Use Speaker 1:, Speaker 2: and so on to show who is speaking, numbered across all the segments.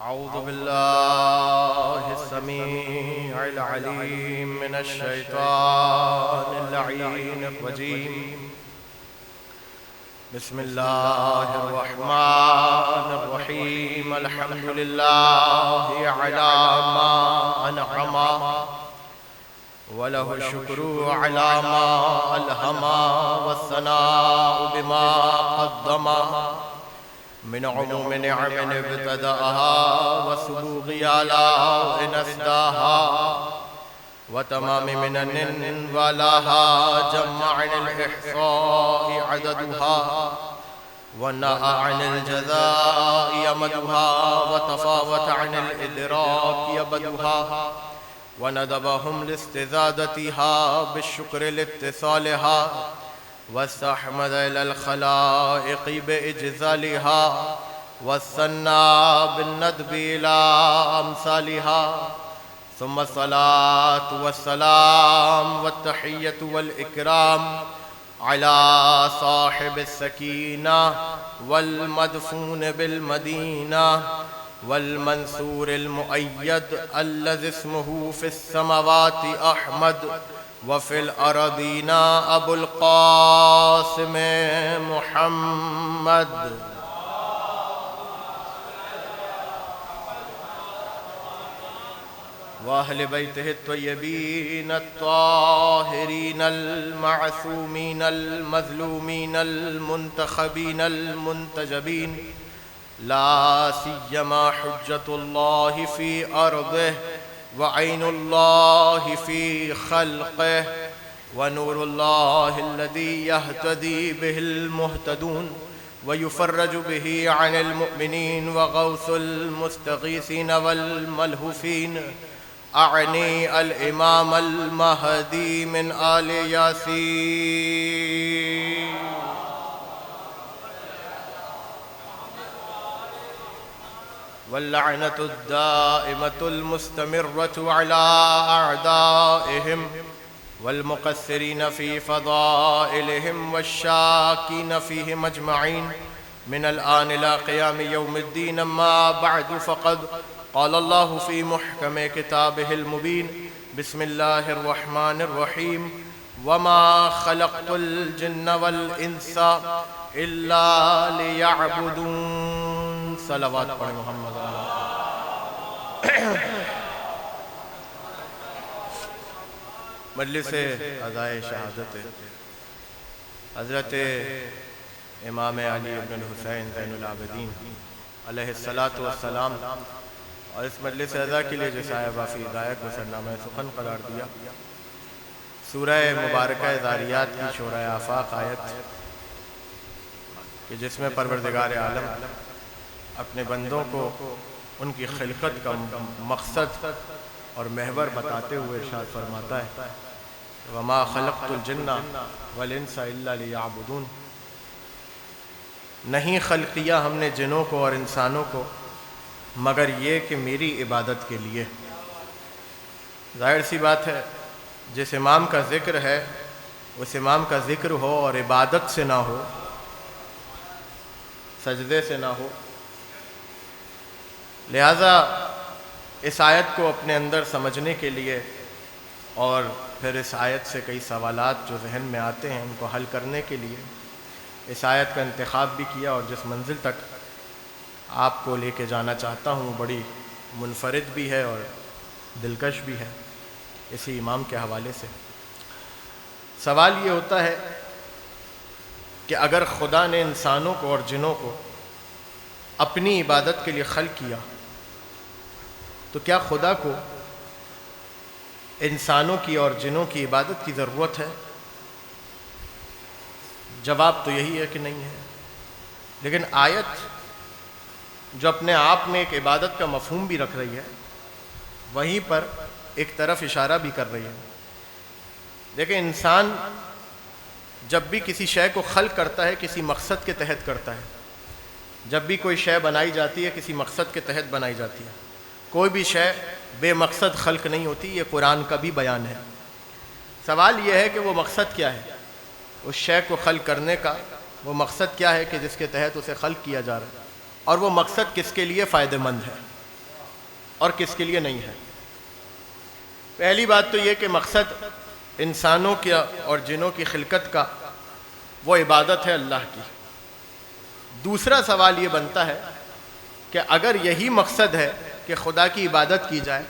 Speaker 1: أعوذ بالله السميع العليم من الشيطان اللعين الرجيم. بسم الله الرحمن الرحيم. الحمد لله على ما أنعم وله الشكر على ما ألهم والثناء بما قدم من عموم نعم ابتدأها وسبوغ آلاء نسداها وتمام منن والاها جمع عن الإحصاء عددها ونأى عن الجزاء يمدها وتفاوت عن الإدراك يبدها وندبهم لاستزادتها بالشكر لاتصالها واستحمد إلى الخلائق بإجزالها والثنى بالندب إلى أمثالها ثم الصلاة والسلام والتحية والإكرام على صاحب السكينة والمدفون بالمدينة والمنصور المؤيد الذي اسمه في السماوات أحمد وفي الأرضين أبو القاسم محمد وأهل بيته الطيبين الطاهرين المعصومين المظلومين المنتخبين المنتجبين لا سيما حجة الله في أرضه وعين الله في خلقه ونور الله الذي يهتدي به المهتدون ويفرج به عن المؤمنين وغوث المستغيثين والملهوفين. أعني الإمام المهدي من آل ياسين. واللعنة الدائمة المستمرة على أعدائهم والمقصرين في فضائلهم والشاكين فيهم أجمعين من الآن إلى قيام يوم الدين. أما بعد فقد قال الله في محكم كتابه المبين. بسم الله الرحمن الرحيم. وما خلقت الجن والإنس إلا ليعبدون. صلوات پڑھیں محمد. مجلس ادائے شہادت حضرت امام علی بن الحسین زین العابدین علیہ السلام اور اس مجلس ادا کے لیے جو صاحب فی ہدایت کو سرنامہ سخن قرار دیا، سورہ مبارکہ ذاریات کی شورۂ آفاق آیت کہ جس میں پروردگار عالم اپنے بندوں کو ان کی خلقت کا مقصد اور محور بتاتے ہوئے ارشاد فرماتا ہے وَمَا خَلَقْتُ الْجِنَّ وَالْإِنسَ إِلَّا لِيَعْبُدُونَ. نہیں خلق کیا ہم نے جنوں کو اور انسانوں کو مگر یہ کہ میری عبادت کے لیے. ظاہر سی بات ہے جس امام کا ذکر ہے اس امام کا ذکر ہو اور عبادت سے نہ ہو، سجدے سے نہ ہو. لہٰذا اس آیت کو اپنے اندر سمجھنے کے لیے اور پھر اس آیت سے کئی سوالات جو ذہن میں آتے ہیں ان کو حل کرنے کے لیے اس آیت کا انتخاب بھی کیا، اور جس منزل تک آپ کو لے کے جانا چاہتا ہوں بڑی منفرد بھی ہے اور دلکش بھی ہے. اسی امام کے حوالے سے سوال یہ ہوتا ہے کہ اگر خدا نے انسانوں کو اور جنوں کو اپنی عبادت کے لیے خلق کیا تو کیا خدا کو انسانوں کی اور جنوں کی عبادت کی ضرورت ہے؟ جواب تو یہی ہے کہ نہیں ہے. لیکن آیت جو اپنے آپ میں ایک عبادت کا مفہوم بھی رکھ رہی ہے وہیں پر ایک طرف اشارہ بھی کر رہی ہے. دیکھیں انسان جب بھی کسی شے کو خلق کرتا ہے کسی مقصد کے تحت کرتا ہے. جب بھی کوئی شے بنائی جاتی ہے کسی مقصد کے تحت بنائی جاتی ہے. کوئی بھی شے بے مقصد خلق نہیں ہوتی. یہ قرآن کا بھی بیان ہے. سوال یہ ہے کہ وہ مقصد کیا ہے اس شے کو خلق کرنے کا؟ وہ مقصد کیا ہے کہ جس کے تحت اسے خلق کیا جا رہا ہے، اور وہ مقصد کس کے لیے فائدہ مند ہے؟ اور کس کے لیے نہیں ہے۔ پہلی بات تو یہ کہ مقصد انسانوں کی اور جنوں کی خلقت کا وہ عبادت ہے اللہ کی۔ دوسرا سوال یہ بنتا ہے کہ اگر یہی مقصد ہے کہ خدا کی عبادت کی جائے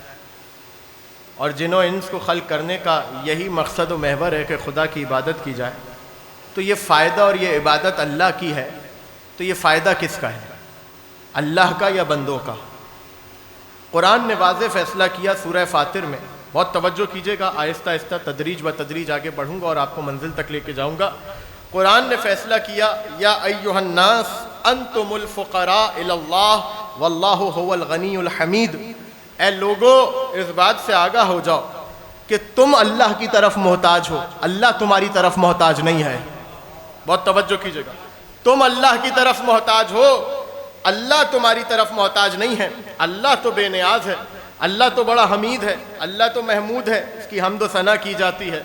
Speaker 1: اور جن و انس کو خلق کرنے کا یہی مقصد و محور ہے کہ خدا کی عبادت کی جائے، تو یہ فائدہ اور یہ عبادت اللہ کی ہے، تو یہ فائدہ کس کا ہے، اللہ کا یا بندوں کا؟ قرآن نے واضح فیصلہ کیا سورہ فاطر میں، بہت توجہ کیجئے گا، آہستہ آہستہ تدریج و تدریج آگے بڑھوں گا اور آپ کو منزل تک لے کے جاؤں گا۔ قرآن نے فیصلہ کیا یا ایھا الناس انتم الفقراء الی اللہ واللہ هو الغنی الحمید، اے لوگو اس بات سے آگاہ ہو جاؤ کہ تم اللہ کی طرف محتاج ہو، اللہ تمہاری طرف محتاج نہیں ہے۔ بہت توجہ کیجئے گا، تم اللہ کی طرف محتاج ہو، اللہ تمہاری طرف محتاج نہیں ہے۔ اللہ تو بے نیاز ہے، اللہ تو بڑا حمید ہے، اللہ تو محمود ہے، اس کی حمد و ثنا کی جاتی ہے۔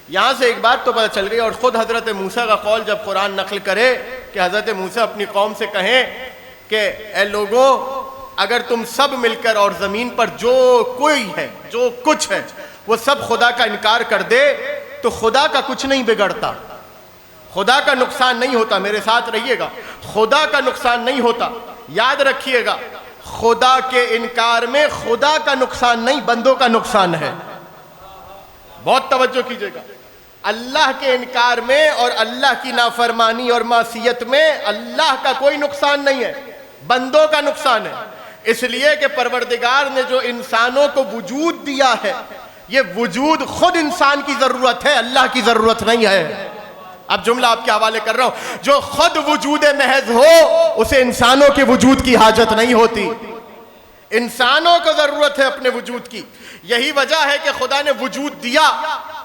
Speaker 1: یہاں سے ایک بات تو پتہ چل گئی، اور خود حضرت موسیٰ کا قول جب قرآن نقل کرے کہ حضرت موسیٰ اپنی قوم سے کہیں کہ اے لوگوں اگر تم سب مل کر اور زمین پر جو کوئی ہے جو کچھ ہے وہ سب خدا کا انکار کر دے تو خدا کا کچھ نہیں بگڑتا، خدا کا نقصان نہیں ہوتا۔ میرے ساتھ رہیے گا، خدا کا نقصان نہیں ہوتا، یاد رکھیے گا، خدا کے انکار میں خدا کا نقصان نہیں بندوں کا نقصان ہے۔ بہت توجہ کیجئے گا، اللہ کے انکار میں اور اللہ کی نافرمانی اور معصیت میں اللہ کا کوئی نقصان نہیں ہے، بندوں کا نقصان ہے۔ اس لیے کہ پروردگار نے جو انسانوں کو وجود دیا ہے، یہ وجود خود انسان کی ضرورت ہے، اللہ کی ضرورت نہیں ہے۔ اب جملہ آپ کے حوالے کر رہا ہوں، جو خود وجود محض ہو اسے انسانوں کے وجود کی حاجت نہیں ہوتی، انسانوں کو ضرورت ہے اپنے وجود کی۔ یہی وجہ ہے کہ خدا نے وجود دیا،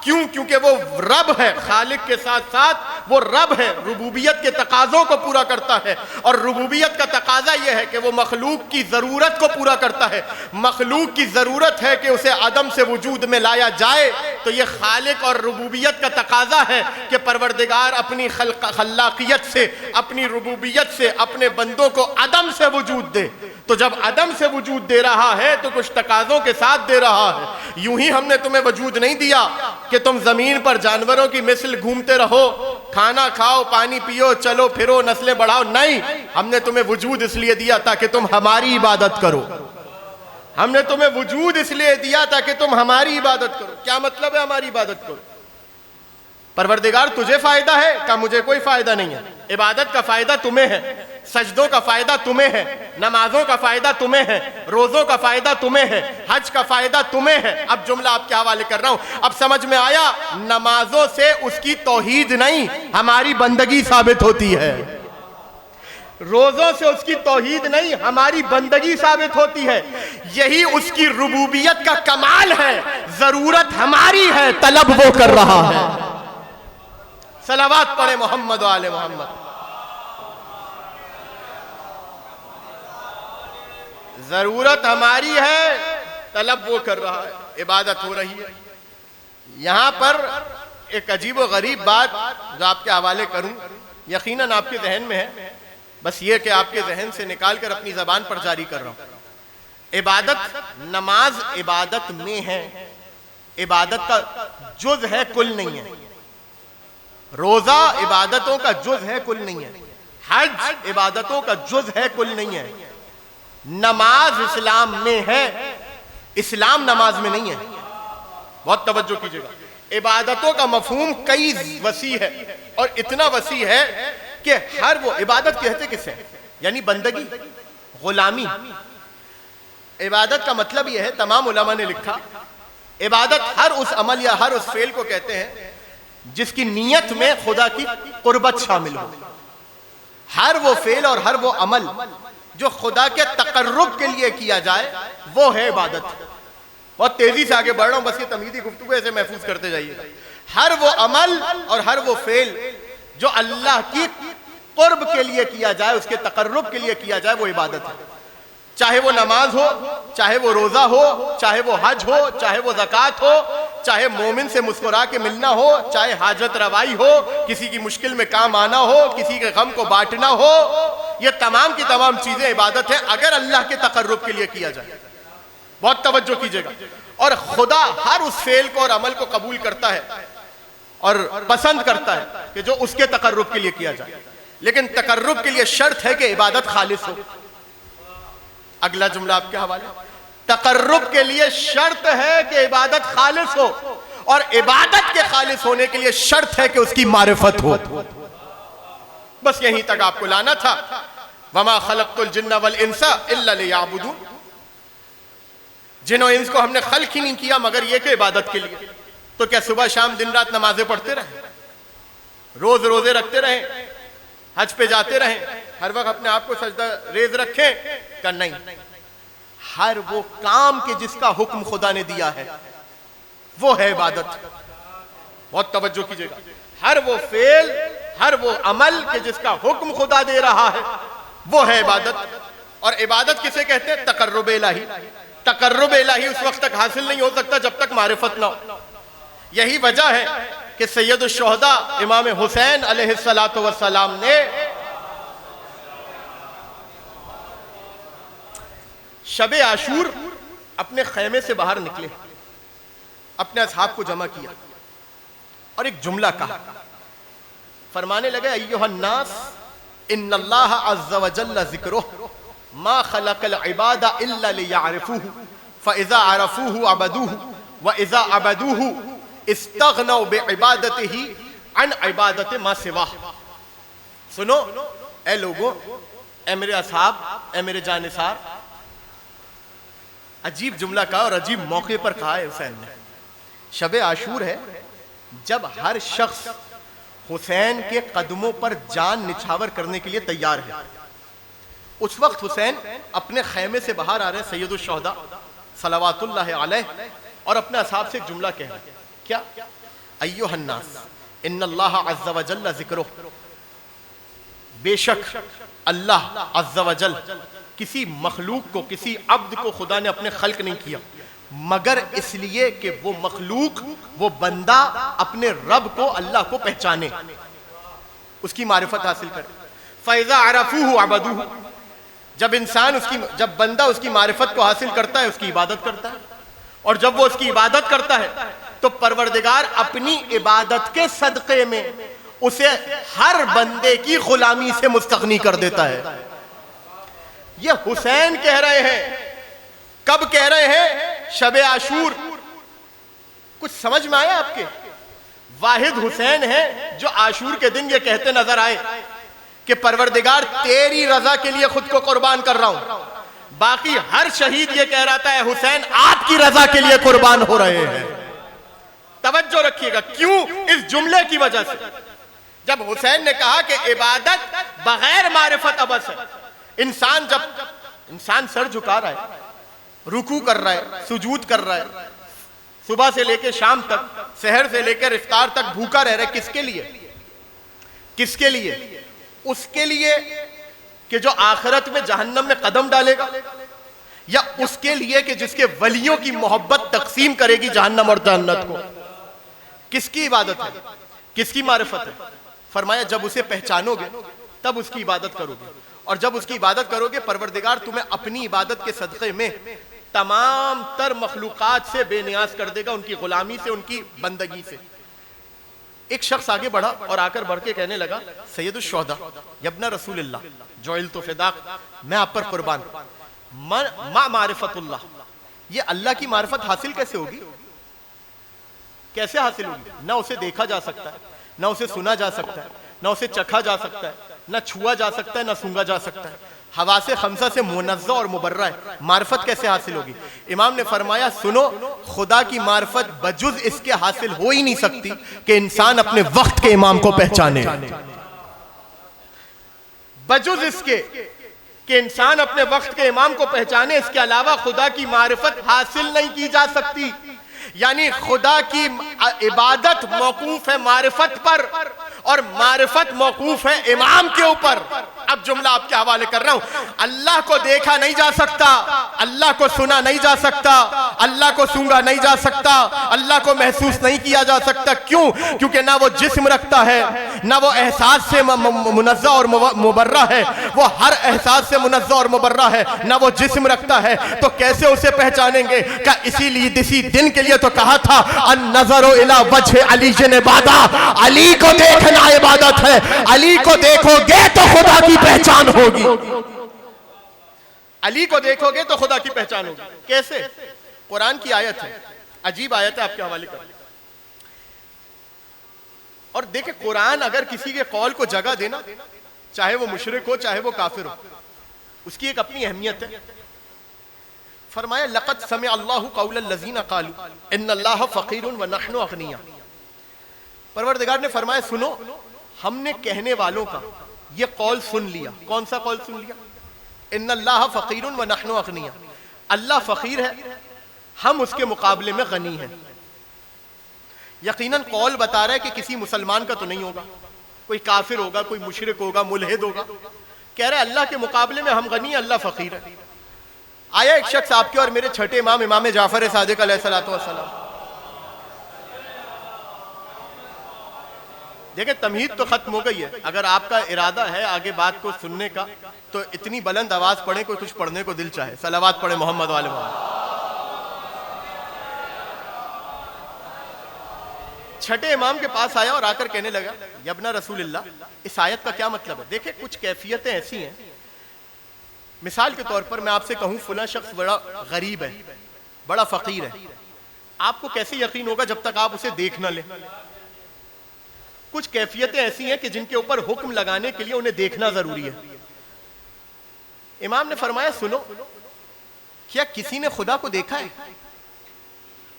Speaker 1: کیوں؟ کیونکہ وہ رب ہے، خالق کے ساتھ ساتھ وہ رب ہے، ربوبیت کے تقاضوں کو پورا کرتا ہے، اور ربوبیت کا تقاضا یہ ہے کہ وہ مخلوق کی ضرورت کو پورا کرتا ہے۔ مخلوق کی ضرورت ہے کہ اسے عدم سے وجود میں لایا جائے، تو یہ خالق اور ربوبیت کا تقاضا ہے کہ پروردگار اپنی خلاقیت سے، اپنی ربوبیت سے اپنے بندوں کو عدم سے وجود دے۔ تو جب عدم سے وجود دے رہا ہے تو کچھ تقاضوں کے ساتھ دے رہا ہے۔ یوں ہی ہم نے تمہیں وجود نہیں دیا کہ تم زمین پر جانوروں کی مثل گھومتے رہو، کھانا کھاؤ، پانی پیو، چلو پھرو، نسلیں بڑھاؤ، نہیں، ہم نے تمہیں وجود اس لیے دیا تاکہ تم ہماری عبادت کرو۔ ہم نے تمہیں وجود اس لیے دیا تاکہ تم ہماری عبادت کرو۔ کیا مطلب ہے ہماری عبادت کرو؟ پروردگار تجھے فائدہ ہے کہ مجھے کوئی فائدہ نہیں ہے؟ عبادت کا فائدہ تمہیں ہے، سجدوں کا فائدہ تمہیں ہے، نمازوں کا فائدہ تمہیں ہے، روزوں کا فائدہ تمہیں ہے، حج کا فائدہ تمہیں ہے۔ اب جملہ آپ کے حوالے کر رہا ہوں، اب سمجھ میں آیا؟ نمازوں سے اس کی توحید نہیں، ہماری بندگی ثابت ہوتی ہے، روزوں سے اس کی توحید نہیں، ہماری بندگی ثابت ہوتی ہے۔ یہی اس کی ربوبیت کا کمال ہے، ضرورت ہماری ہے، طلب وہ کر رہا ہے۔ صلوات پڑھے محمد و آل محمد۔ ضرورت ہماری ہے، طلب وہ کر رہا ہے، عبادت ہو رہی ہے۔ یہاں پر ایک عجیب و غریب بات جو آپ کے حوالے کروں، یقیناً آپ کے ذہن میں ہے، بس یہ کہ آپ کے ذہن سے نکال کر اپنی زبان پر جاری کر رہا ہوں۔ عبادت، نماز عبادت میں ہے، عبادت کا جز ہے، کل نہیں ہے۔ روزہ عبادتوں کا جز ہے، کل نہیں ہے۔ حج عبادتوں کا جز ہے، کل نہیں ہے۔ نماز اسلام میں ہے، اسلام نماز میں نہیں ہے۔ بہت توجہ کیجئے گا، عبادتوں کا مفہوم کئی وسیع ہے، اور اتنا وسیع ہے کہ ہر وہ عبادت کہتے کسے ہیں؟ یعنی بندگی، غلامی۔ عبادت کا مطلب یہ ہے، تمام علماء نے لکھا، عبادت ہر اس عمل یا ہر اس فعل کو کہتے ہیں جس کی نیت میں خدا کی قربت شامل ہو۔ ہر وہ فعل اور ہر وہ عمل جو خدا کے تقرب کے لیے کیا جائے وہ ہے عبادت۔ بہت تیزی سے آگے بڑھ رہا ہوں، بس یہ تمہیدی گفتگو ایسے محفوظ کرتے جائیے گا۔ ہر وہ عمل اور ہر وہ فعل جو اللہ کی قرب کے لیے کیا جائے، اس کے تقرب کے لیے کیا جائے، وہ عبادت ہے۔ چاہے وہ نماز ہو، چاہے وہ روزہ ہو، چاہے وہ حج ہو، چاہے وہ زکوٰۃ ہو، چاہے مومن سے مسکرا کے ملنا ہو، چاہے حاجت روائی ہو، کسی کی مشکل میں کام آنا ہو، کسی کے غم کو بانٹنا ہو، یہ تمام کی تمام چیزیں عبادت ہیں اگر اللہ کے تقرب کے لیے کیا جائے۔ بہت توجہ کیجئے گا. اور خدا ہر اس فعل کو اور عمل کو قبول کرتا ہے اور پسند کرتا ہے کہ جو اس کے تقرب کے لیے کیا جائے، لیکن تقرب کے لیے شرط ہے کہ عبادت خالص ہو. اگلا جملہ آپ کے حوالے. تقرب کے لیے شرط ہے کہ عبادت خالص ہو، اور عبادت کے خالص ہونے کے لیے شرط ہے کہ اس کی معرفت ہو. بس یہیں تک آپ کو لانا تھا. وَمَا خَلَقْتُ الْجِنَّ وَالْإِنسَ إِلَّا لِيَعْبُدُونَ. جن و انس کو ہم نے خلق ہی نہیں کیا مگر یہ کہ عبادت کے لیے. تو کیا صبح شام دن رات نمازیں پڑھتے رہیں، روز روزے رکھتے رہیں، حج پہ جاتے رہیں، ہر وقت اپنے آپ کو سجدہ ریز رکھیں؟ کہ نہیں. ہر وہ کام کے جس کا حکم خدا نے دیا ہے وہ ہے عبادت. بہت توجہ کیجئے گا. ہر وہ فعل، ہر وہ عمل کہ جس کا حکم خدا دے رہا ہے وہ ہے عبادت. اور عبادت کسے کہتے ہیں؟ تقرب الہی. تقرب الہی اس وقت تک حاصل نہیں ہو سکتا جب تک معرفت نہ ہو. یہی وجہ ہے کہ سید الشہداء امام حسین علیہ السلام نے شب عاشور اپنے خیمے سے باہر نکلے، اپنے اصحاب کو جمع کیا اور ایک جملہ کہا. فرمانے لگے ایھا الناس ان اللہ عز وجل ذکرہ ما خلق العباد الا لیعرفوہ فاذا عرفوہ عبدوہ واذا عبدوہ استغنوا بعبادتہ عن عبادت ما سواہ. سنو اے لوگوں، اے میرے اصحاب، اے میرے جانثار. عجیب جملہ کہا اور عجیب موقع پر کہا ہے حسین نے. شب عاشور ہے جب ہر شخص حسین کے قدموں پر جان نچھاور کرنے کے لیے تیار ہے. اس وقت حسین اپنے خیمے سے باہر آ رہے ہیں سید الشہداء صلوات اللہ علیہ، اور اپنے اصحاب سے ایک جملہ کہہ رہے ہیں. کیا؟ ایھا الناس ان اللہ عز وجل ذکرہ. بے شک اللہ عز وجل کسی مخلوق کو، کسی عبد کو خدا نے اپنے خلق نہیں کیا مگر اس لیے کہ وہ مخلوق، وہ بندہ اپنے رب کو، اللہ کو پہچانے، اس کی معرفت حاصل کرے. فَإِذَا عَرَفُوهُ عَبَدُوهُ. جب بندہ اس کی معرفت کو حاصل کرتا ہے اس کی عبادت کرتا ہے، اور جب وہ اس کی عبادت کرتا ہے تو پروردگار اپنی عبادت کے صدقے میں اسے ہر بندے کی غلامی سے مستغنی کر دیتا ہے. یہ حسین کہہ رہے ہیں. کب کہہ رہے ہیں؟ شب عاشور. کچھ سمجھ میں آیا آپ کے؟ واحد حسین ہیں جو عاشور کے دن یہ کہتے نظر آئے کہ پروردگار تیری رضا کے لیے خود کو قربان کر رہا ہوں. باقی ہر شہید یہ کہہ رہا ہے حسین آپ کی رضا کے لیے قربان ہو رہے ہیں. توجہ رکھیے گا. کیوں؟ اس جملے کی وجہ سے. جب حسین نے کہا کہ عبادت بغیر معرفت عبث ہے. انسان سر جھکا رہا ہے، رکوع کر رہا ہے، سجود کر رہا ہے، صبح سے لے کے شام تک، سحر سے لے کر افطار تک بھوکا رہ رہا ہے. کس کے لیے؟ کس کے لیے؟ اس کے لیے کہ جو آخرت میں جہنم میں قدم ڈالے گا، یا اس کے لیے کہ جس کے ولیوں کی محبت تقسیم کرے گی جہنم اور جنت کو؟ کس کی عبادت ہے؟ کس کی معرفت ہے؟ فرمایا جب اسے پہچانو گے تب اس کی عبادت کرو گے، اور جب اس کی عبادت کرو گے پروردگار تمہیں اپنی عبادت کے صدقے میں تمام تر مخلوقات سے بے نیاز کر دے گا، ان کی غلامی سے، ان کی بندگی سے. ایک شخص آگے بڑھا اور آ کر بڑھ کے کہنے لگا سید الشہداء یا ابن رسول اللہ جعلت فداک، میں آپ پر قربان. ما معرفت اللہ، یہ اللہ کی معرفت حاصل کیسے ہوگی؟ کیسے حاصل ہوگی؟ نہ اسے دیکھا جا سکتا ہے، نہ اسے سنا جا سکتا ہے، نہ اسے چکھا جا سکتا ہے، نہ چھوا جا سکتا ہے، نہ سونگا جا سکتا ہے. حواس خمسہ سے منزہ اور مبرہ ہے. معرفت کیسے حاصل ہوگی؟ امام نے فرمایا سنو، خدا کی معرفت بجز اس کے حاصل ہو ہی نہیں سکتی کہ انسان اپنے وقت کے امام کو پہچانے. بجز اس کے کہ انسان اپنے وقت کے امام کو پہچانے، اس کے علاوہ خدا کی معرفت حاصل نہیں کی جا سکتی. یعنی خدا کی عبادت موقوف ہے معرفت پر، اور معرفت موقوف ہے امام کے اوپر. اب جملہ آپ کے حوالے کر رہا ہوں. اللہ کو دیکھا نہیں جا سکتا، اللہ کو سنا نہیں جا سکتا، اللہ کو سونگا نہیں جا سکتا، اللہ کو محسوس نہیں کیا جا سکتا. کیوں؟ کیونکہ نہ وہ جسم رکھتا ہے، نہ وہ احساس سے منزہ اور مبرہ ہے، وہ ہر احساس سے منزہ اور مبرہ ہے، نہ وہ جسم رکھتا ہے، تو کیسے اسے پہچانیں گے؟ کہ اسی دن کے لیے تو کہا تھا النظر الی وجہ علی عبادہ، علی کو دیکھنا عبادت ہے، علی کو دیکھو گے تو خدا کی پہچان ہوگی، علی کو دیکھو گے تو خدا کی پہچان ہوگی۔ کیسے؟ قرآن کی آیت ہے، عجیب آیت ہے، آپ کے حوالے کر۔ اور دیکھیں قرآن اگر کسی کے قول کو جگہ دینا، چاہے وہ مشرک ہو چاہے وہ کافر ہو، اس کی ایک اپنی اہمیت ہے۔ فرمایا لقد سمع اللہ قول الذین قالوا ان اللہ فقیر ونحن اغنیاء۔ پروردگار نے فرمایا سنو، ہم نے کہنے والوں کا یہ قول سن لیا۔ کون سا قول سن لیا؟ ان اللہ فقیر ونحن اغنیاء، اللہ فقیر ہے، ہم اس کے مقابلے میں غنی ہیں۔ یقیناً قول بتا رہا ہے کہ کسی مسلمان کا تو نہیں ہوگا، کوئی کافر ہوگا، کوئی مشرک ہوگا، ملحد ہوگا، کہہ رہا ہے اللہ کے مقابلے میں ہم غنی ہیں، اللہ فقیر ہے۔ آیا ایک شخص آپ کے اور میرے چھٹے امام امام جعفر صادق علیہ السلام، دیکھیں تمہید تو ختم ہو گئی ہے، اگر آپ کا ارادہ ہے آگے بات کو سننے کا تو اتنی بلند آواز پڑھیں کوئی کچھ پڑھنے کو دل چاہے، صلوات پڑھیں محمد والے محمد۔ چھٹے امام کے پاس آیا اور آ کر کہنے لگا یا ابن رسول اللہ، اس آیت کا کیا مطلب ہے؟ دیکھیں کچھ کیفیتیں ایسی ہیں، مثال کے طور پر میں آپ سے کہوں فلاں شخص بڑا غریب ہے، بڑا فقیر ہے، آپ کو کیسے یقین ہوگا جب تک آپ اسے دیکھ نہ لیں؟ کچھ کیفیتیں ایسی ہیں کہ جن کے اوپر حکم لگانے کے لیے انہیں دیکھنا ضروری ہے۔ امام نے فرمایا سنو، کیا کسی نے خدا کو دیکھا ہے؟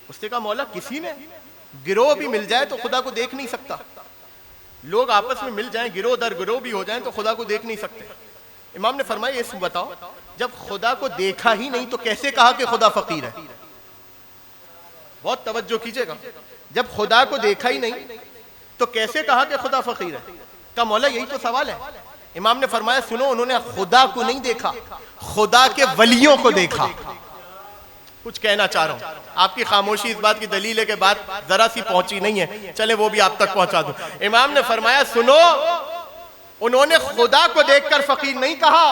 Speaker 1: اس نے کہا مولا کسی نے؟ گروہ بھی مل جائے تو خدا کو دیکھ نہیں سکتا، لوگ آپس میں مل جائیں گروہ در گروہ بھی ہو جائیں تو خدا کو دیکھ نہیں سکتے۔ امام نے فرمایا یہ بتاؤ جب خدا کو دیکھا ہی نہیں تو کیسے کہا کہ خدا فقیر ہے؟ بہت توجہ کیجئے گا، جب خدا کو دیکھا ہی نہیں تو کیسے کہا کہ خدا فقیر ہے؟ کہا مولا یہی تو سوال ہے۔ امام نے فرمایا سنو، انہوں نے خدا کو نہیں دیکھا، خدا کے ولیوں کو دیکھا۔ کچھ کہنا چاہ رہا ہوں، آپ کی خاموشی اس بات کی دلیل ہے کہ بات ذرا سی پہنچی نہیں ہے، چلے وہ بھی آپ تک پہنچا دوں۔ امام نے فرمایا سنو، انہوں نے خدا کو دیکھ کر فقیر نہیں کہا،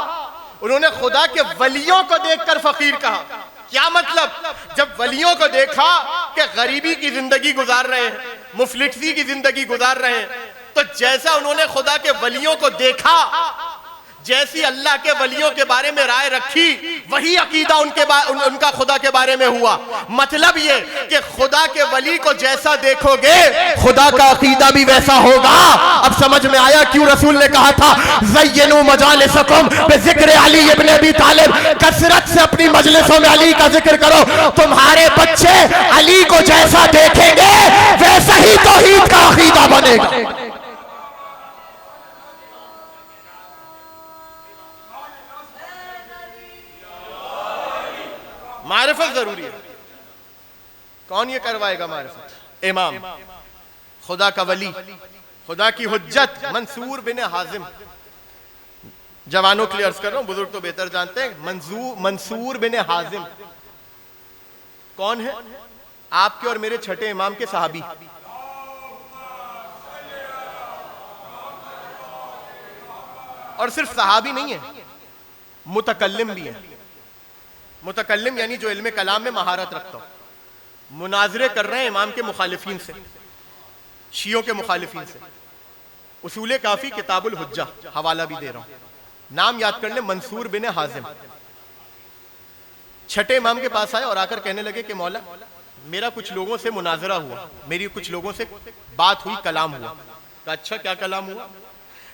Speaker 1: انہوں نے خدا کے ولیوں کو دیکھ کر فقیر کہا۔ کیا مطلب؟ جب ولیوں کو دیکھا کہ غریبی کی زندگی گزار رہے ہیں، مفلسی کی زندگی گزار رہے ہیں، تو جیسا انہوں نے خدا کے ولیوں کو دیکھا، جیسی اللہ کے ولیوں کے بارے میں رائے رکھی، وہی عقیدہ ان کا خدا کے بارے میں ہوا۔ مطلب یہ کہ خدا کے ولی کو جیسا دیکھو گے خدا کا عقیدہ بھی ویسا ہوگا۔ اب سمجھ میں آیا کیوں رسول نے کہا تھا زینوا مجالسکم بذکر علی ابن ابی طالب، کثرت سے اپنی مجلسوں میں علی کا ذکر کرو، تمہارے بچے علی کو جیسا دیکھیں گے ویسا ہی توحید کا عقیدہ بنے گا۔ معرفت ضروری ہے۔ کون یہ کروائے گا معرفت؟ امام، خدا کا ولی، خدا کی حجت منصور بن حازم۔ جوانوں کے لیے عرض کر رہا ہوں، بزرگ تو بہتر جانتے ہیں، منصور بن حازم کون ہے؟ آپ کے اور میرے چھٹے امام کے صحابی۔ اور صرف صحابی نہیں ہے، متکلم بھی ہے۔ متکلم یعنی جو علم کلام میں مہارت رکھتا ہو۔ مناظرے کر رہے ہیں امام کے مخالفین سے، شیعوں کے مخالفین سے۔ اصول کافی کتاب الحجہ، حوالہ بھی دے رہا ہوں، نام یاد کر لیں، منصور بن حازم۔ چھٹے امام کے پاس آئے اور آ کر کہنے لگے کہ مولا میرا کچھ لوگوں سے مناظرہ ہوا، میری کچھ لوگوں سے بات ہوئی، کلام ہوا۔ کہا اچھا کیا کلام ہوا؟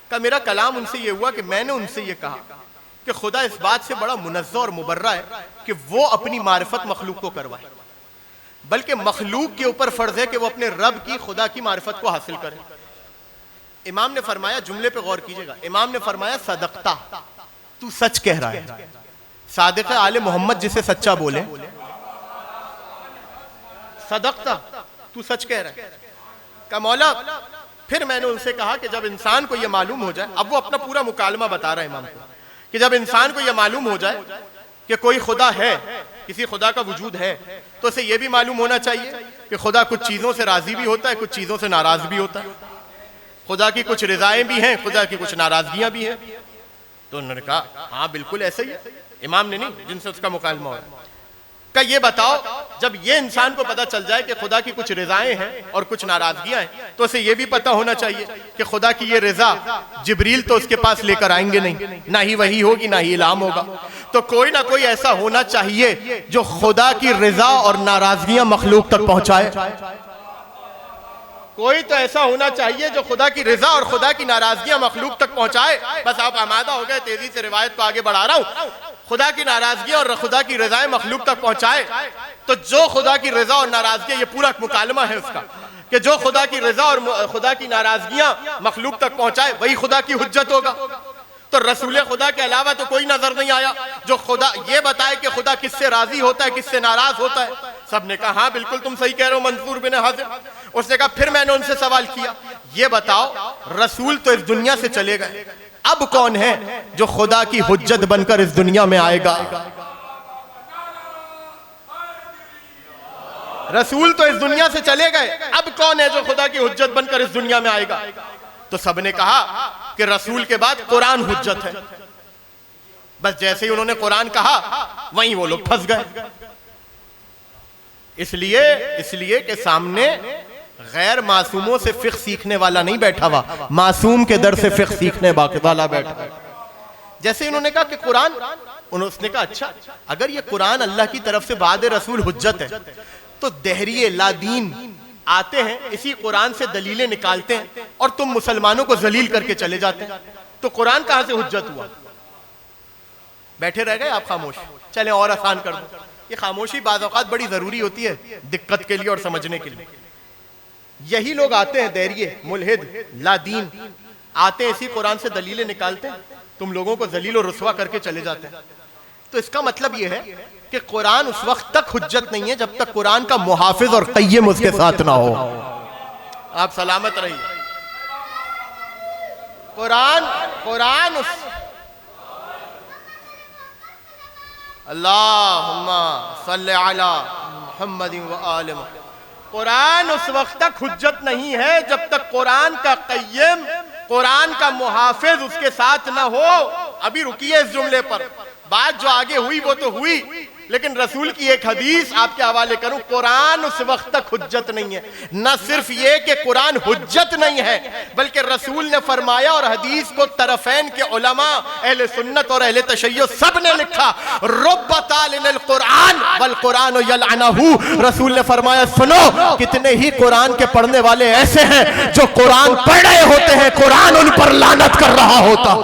Speaker 1: کہا میرا کلام ان سے یہ ہوا کہ میں نے ان سے یہ کہا کہ خدا اس بات سے بڑا منزہ اور مبرہ ہے کہ وہ اپنی معرفت مخلوق کو کروائے، بلکہ مخلوق کے اوپر فرض ہے کہ وہ اپنے رب کی، خدا کی معرفت کو حاصل کرے۔ امام نے فرمایا، جملے پہ غور کیجئے گا، امام نے فرمایا صدقتا، تو سچ کہہ رہا ہے۔ صادق آل محمد جسے سچا بولے، صدقتا، تو سچ کہہ رہا ہے۔ کہا مولا پھر میں نے ان سے کہا کہ جب انسان کو یہ معلوم ہو جائے، اب وہ اپنا پورا مکالمہ بتا رہا ہے امام کو، کہ جب انسان کو یہ معلوم ہو جائے کہ کوئی خدا ہے، کسی خدا کا وجود ہے، تو اسے یہ بھی معلوم ہونا چاہیے کہ خدا کچھ چیزوں سے راضی بھی ہوتا ہے، کچھ چیزوں سے ناراض بھی ہوتا ہے۔ خدا کی کچھ رضائیں بھی ہیں، خدا کی کچھ ناراضگیاں بھی ہیں. تو انہوں نے کہا ہاں بالکل ایسا ہی ہے. امام نے نہیں، جن سے اس کا مکالمہ ہوا، کہ یہ بتاؤ جب یہ انسان کو پتہ چل جائے کہ خدا کی کچھ رضائیں ہیں اور کچھ ناراضگیاں ہیں، تو اسے یہ بھی پتہ ہونا چاہیے کہ خدا کی یہ رضا جبریل تو اس کے پاس لے کر آئیں گے نہیں، نہ ہی وحی ہوگی نہ ہی الہام ہوگا. تو کوئی نہ کوئی ایسا ہونا چاہیے جو خدا کی رضا اور ناراضگیاں مخلوق تک پہنچائے. کوئی تو ایسا ہونا چاہیے جو خدا کی رضا اور خدا کی ناراضگیاں مخلوق تک پہنچائے. بس آپ آمادہ ہو گئے، تیزی سے روایت کو آگے بڑھا رہا ہوں. خدا کی ناراضگی اور خدا کی رضائیں مخلوق تک پہنچائے. تو جو خدا کی رضا اور ناراضگی، یہ پورا مکالمہ ہے اس کا، کہ جو خدا کی رضا اور خدا کی ناراضگیاں مخلوق تک پہنچائے وہی خدا کی حجت ہوگا. تو رسول خدا کے علاوہ تو کوئی نظر نہیں آیا جو خدا یہ بتائے کہ خدا کس سے راضی ہوتا ہے، کس سے ناراض ہوتا ہے. سب نے کہا ہاں بالکل تم صحیح کہہ رہے ہو منصور بن حازم. اس نے کہا پھر میں نے ان سے سوال کیا، یہ بتاؤ رسول تو اس دنیا سے چلے گئے، اب کون ہے جو خدا کی حجت بن کر اس دنیا میں آئے گا؟ رسول تو اس دنیا سے چلے گئے، اب کون ہے جو خدا کی حجت بن کر اس دنیا میں آئے گا؟ تو سب نے کہا کہ رسول کے بعد قرآن حجت ہے. بس جیسے ہی انہوں نے قرآن کہا وہیں وہ لوگ پھنس گئے. اس لیے کہ سامنے غیر معصوموں سے فقہ سیکھنے والا نہیں بیٹھا ہوا، معصوم کے در سے فقہ سیکھنے والا بیٹھا. جیسے انہوں نے کہا کہ قرآن، اس نے کہا اچھا اگر یہ قرآن اللہ کی طرف سے بعد رسول حجت ہے تو دہریے لا دین آتے ہیں اسی قرآن سے دلیلیں نکالتے ہیں اور تم مسلمانوں کو ذلیل کر کے چلے جاتے ہیں، تو قرآن کہاں سے حجت ہوا؟ بیٹھے رہ گئے آپ خاموش. چلیں اور آسان کر دو. یہ خاموشی بعض اوقات بڑی ضروری ہوتی ہے دقت کے لیے اور سمجھنے کے لیے. یہی لوگ آتے ہیں دہریے ملحد لا دین آتے ہیں اسی قرآن سے دلیلیں نکالتے ہیں، تم لوگوں کو ذلیل و رسوا کر کے چلے جاتے ہیں. تو اس کا مطلب یہ ہے کہ قرآن اس وقت تک حجت نہیں ہے جب تک قرآن کا محافظ اور قیم اس کے ساتھ نہ ہو. آپ سلامت رہیے. قرآن اللہم صلی علی محمد و آل محمد. قرآن اس وقت تک حجت نہیں ہے جب تک قرآن کا قیم، قرآن کا محافظ اس کے ساتھ نہ ہو. ابھی رکیے اس جملے پر، بات جو آگے ہوئی وہ تو ہوئی، لیکن رسول کی ایک حدیث آپ کے حوالے کروں. قرآن اس وقت تک حجت نہیں ہے. نہ صرف یہ کہ قرآن حجت نہیں ہے بلکہ رسول نے فرمایا اور حدیث کو طرفین کے علماء اہل سنت اور اہل تشیع سب نے لکھا، رب طالن القرآن والقرآن یلعنہ. رسول نے فرمایا سنو کتنے ہی قرآن کے پڑھنے والے ایسے ہیں جو قرآن پڑھ رہے ہوتے ہیں قرآن ان پر لعنت کر رہا ہوتا.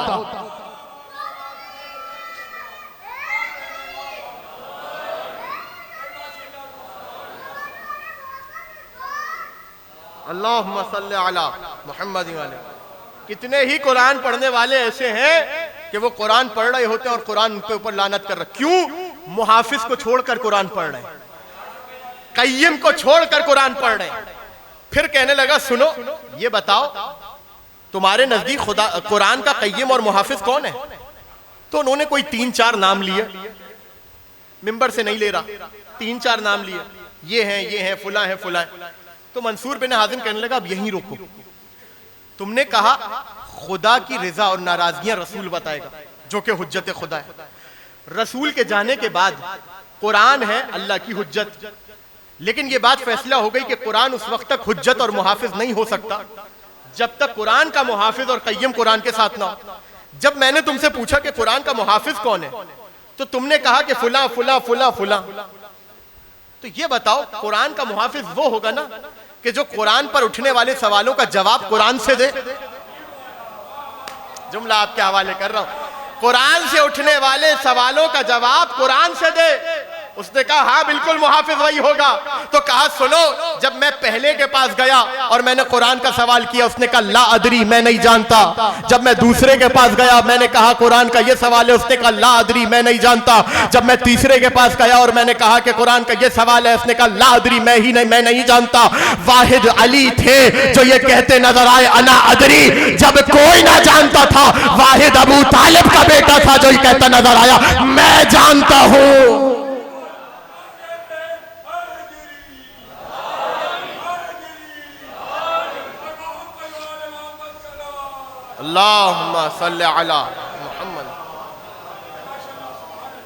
Speaker 1: اللہم صلی علی محمد علیہ. کتنے ہی قرآن پڑھنے والے ایسے ہیں کہ وہ قرآن پڑھ رہے ہوتے ہیں اور قرآن ان کے اوپر لعنت کر رہے. کیوں؟ محافظ کو چھوڑ کر قرآن پڑھ رہے ہیں، قیم کو چھوڑ کر قرآن پڑھ رہے ہیں. پھر کہنے لگا سنو یہ بتاؤ تمہارے نزدیک قرآن کا قیم اور محافظ کون ہے؟ تو انہوں نے کوئی 3-4 نام لیے، ممبر سے نہیں لے رہا، 3-4 نام لیے، یہ ہیں فلاں ہیں فلاں. تو منصور بن حازم کہنے لگا اب یہیں روکو. تم نے کہا خدا کی رضا اور ناراضگیاں رسول بتائے گا جو کہ حجت خدا ہے. رسول کے جانے کے بعد قرآن ہے اللہ کی حجت، لیکن یہ بات فیصلہ ہو گئی کہ قرآن اس وقت تک حجت اور محافظ نہیں ہو سکتا جب تک قرآن کا محافظ اور قیم قرآن کے ساتھ نہ ہو. جب میں نے تم سے پوچھا کہ قرآن کا محافظ کون ہے تو تم نے کہا کہ فلاں فلاں فلاں فلاں. تو یہ بتاؤ قرآن کا محافظ وہ ہوگا نا کہ جو قرآن پر اٹھنے والے سوالوں کا جواب قرآن سے دے. جملہ آپ کے حوالے کر رہا ہوں، قرآن سے اٹھنے والے سوالوں کا جواب قرآن سے دے. اس نے کہا ہاں بالکل محافظ وہی ہوگا. تو کہا سنو جب میں پہلے کے پاس گیا اور میں نے قرآن کا سوال کیا اس نے کہا لا ادری میں نہیں جانتا. جب میں دوسرے کے پاس گیا میں نے کہا قرآن کا یہ سوال ہے اس نے کہا لا ادری میں نہیں جانتا. جب میں تیسرے کے پاس گیا اور میں نے کہا کہ قرآن کا یہ سوال ہے اس نے کہا لا ادری میں نہیں جانتا. واحد علی تھے جو یہ کہتے نظر آئے انا ادری. جب کوئی نہ جانتا تھا واحد ابو طالب کا بیٹا تھا جو یہ کہتا نظر آیا میں جانتا ہوں. اللہم صلی علی محمد.